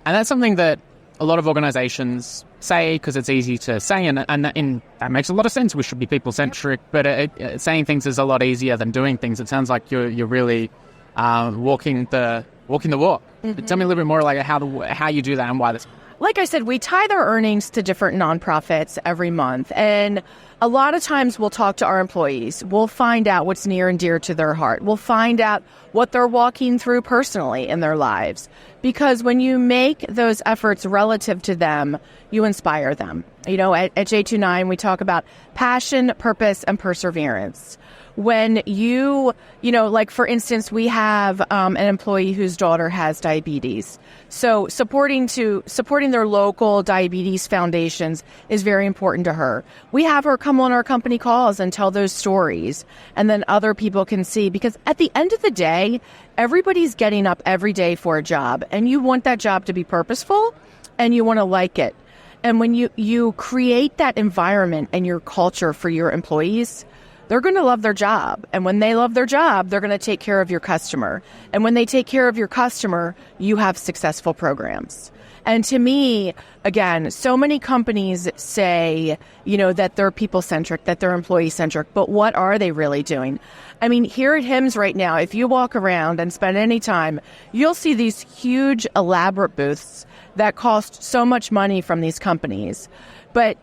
And that's something that a lot of organizations say because it's easy to say, and that makes a lot of sense. We should be people-centric, but saying things is a lot easier than doing things. It sounds like you're really walking the walk. Tell me a little bit more like how you do that and why this. Like I said, we tie their earnings to different nonprofits every month. And a lot of times we'll talk to our employees. We'll find out what's near and dear to their heart. We'll find out what they're walking through personally in their lives. Because when you make those efforts relative to them, you inspire them. At J29, we talk about passion, purpose, and perseverance. When like for instance, we have an employee whose daughter has diabetes. So supporting their local diabetes foundations is very important to her. We have her come on our company calls and tell those stories, and then other people can see, because at the end of the day, everybody's getting up every day for a job, and you want that job to be purposeful and you want to like it. And when you create that environment and your culture for your employees, they're going to love their job. And when they love their job, they're going to take care of your customer. And when they take care of your customer, you have successful programs. And to me, again, so many companies say, that they're people-centric, that they're employee-centric, but what are they really doing? Here at HIMSS right now, if you walk around and spend any time, you'll see these huge, elaborate booths that cost so much money from these companies. But,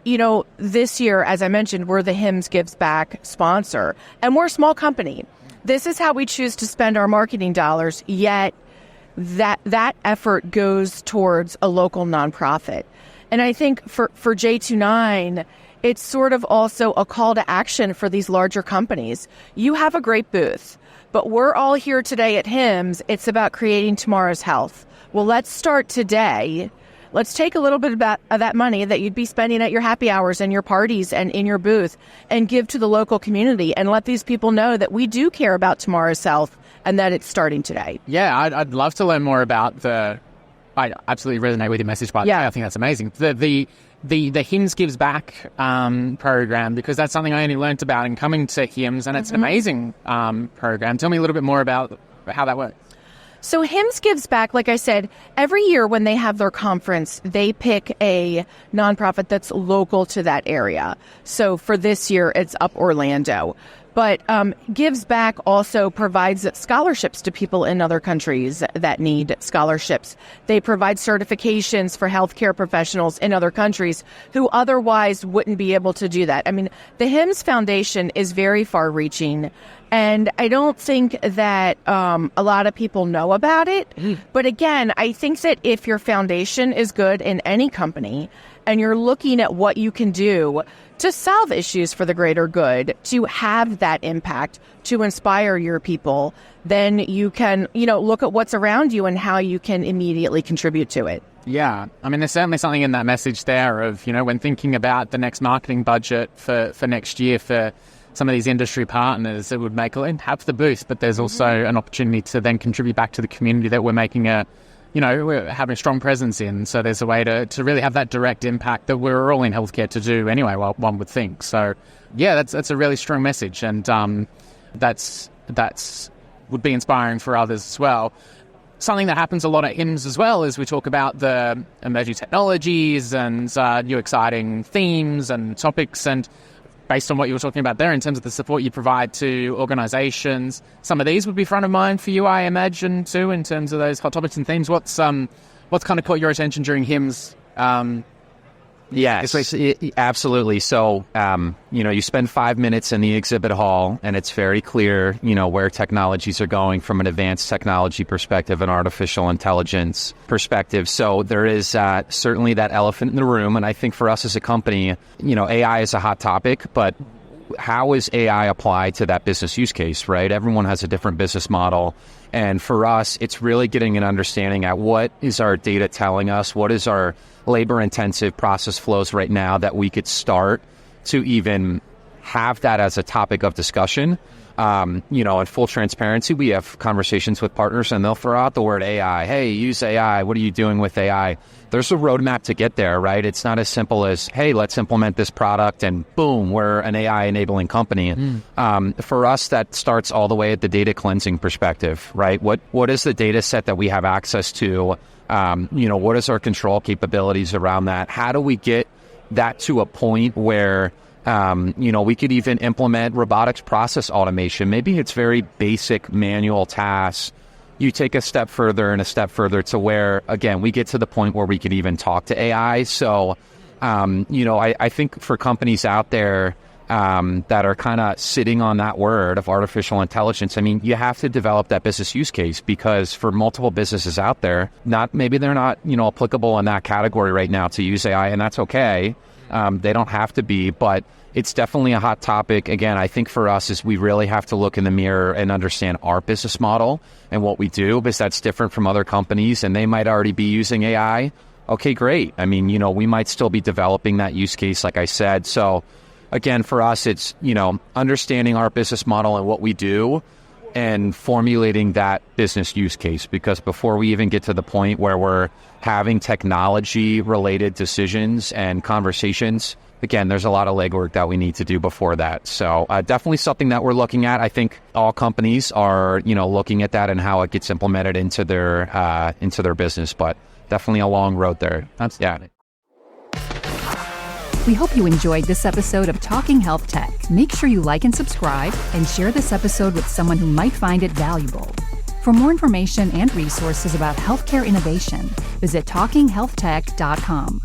this year, as I mentioned, we're the HIMSS Gives Back sponsor, and we're a small company. This is how we choose to spend our marketing dollars, yet that effort goes towards a local nonprofit. And I think for J29, it's sort of also a call to action for these larger companies. You have a great booth, but we're all here today at HIMSS. It's about creating tomorrow's health. Well, let's start today. Let's take a little bit of that money that you'd be spending at your happy hours and your parties and in your booth and give to the local community and let these people know that we do care about tomorrow's health and that it's starting today. Yeah, I'd love to learn more about I absolutely resonate with your message, by the way. I think that's amazing. The HIMSS Gives Back program, because that's something I only learned about in coming to HIMSS, and it's an amazing program. Tell me a little bit more about how that works. So HIMSS Gives Back, like I said, every year when they have their conference, they pick a nonprofit that's local to that area. So for this year, it's Up Orlando. But Gives Back also provides scholarships to people in other countries that need scholarships. They provide certifications for healthcare professionals in other countries who otherwise wouldn't be able to do that. I mean, the HIMSS Foundation is very far-reaching, and I don't think that a lot of people know about it. But again, I think that if your foundation is good in any company and you're looking at what you can do to solve issues for the greater good, to have that impact, to inspire your people, then you can, look at what's around you and how you can immediately contribute to it. Yeah. I mean, there's certainly something in that message there of, when thinking about the next marketing budget for next year for some of these industry partners, it would make have the booth, but there's also an opportunity to then contribute back to the community that we're making we're having a strong presence in. So there's a way to really have that direct impact that we're all in healthcare to do anyway, one would think. So yeah, that's a really strong message, and that's would be inspiring for others as well. Something that happens a lot at HIMSS as well is we talk about the emerging technologies and new exciting themes and topics, and based on what you were talking about there in terms of the support you provide to organizations, some of these would be front of mind for you, I imagine, too, in terms of those hot topics and themes. What's kind of caught your attention during HIMSS? Yes, absolutely. So, you spend 5 minutes in the exhibit hall, and it's very clear, where technologies are going from an advanced technology perspective and artificial intelligence perspective. So there is certainly that elephant in the room. And I think for us as a company, AI is a hot topic, but how is AI applied to that business use case, right? Everyone has a different business model. And for us, it's really getting an understanding at what is our data telling us, what is our labor-intensive process flows right now that we could start to even have that as a topic of discussion. In full transparency, we have conversations with partners and they'll throw out the word AI. Hey, use AI. What are you doing with AI? There's a roadmap to get there, right? It's not as simple as, hey, let's implement this product and boom, we're an AI enabling company. For us, that starts all the way at the data cleansing perspective, right? What is the data set that we have access to? What is our control capabilities around that? How do we get that to a point where we could even implement robotics process automation? Maybe it's very basic manual tasks. You take a step further and a step further to where, again, we get to the point where we could even talk to AI. So, I think for companies out there that are kind of sitting on that word of artificial intelligence, I mean, you have to develop that business use case, because for multiple businesses out there, maybe they're not, applicable in that category right now to use AI, and that's okay. They don't have to be, but it's definitely a hot topic. Again, I think for us is we really have to look in the mirror and understand our business model and what we do, because that's different from other companies, and they might already be using AI. Okay, great. I mean, we might still be developing that use case, like I said. So again, for us, it's, understanding our business model and what we do and formulating that business use case, because before we even get to the point where we're having technology-related decisions and conversations, again, there's a lot of legwork that we need to do before that. So definitely something that we're looking at. I think all companies are, looking at that and how it gets implemented into their business, but definitely a long road there. We hope you enjoyed this episode of Talking Health Tech. Make sure you like and subscribe and share this episode with someone who might find it valuable. For more information and resources about healthcare innovation, visit talkinghealthtech.com.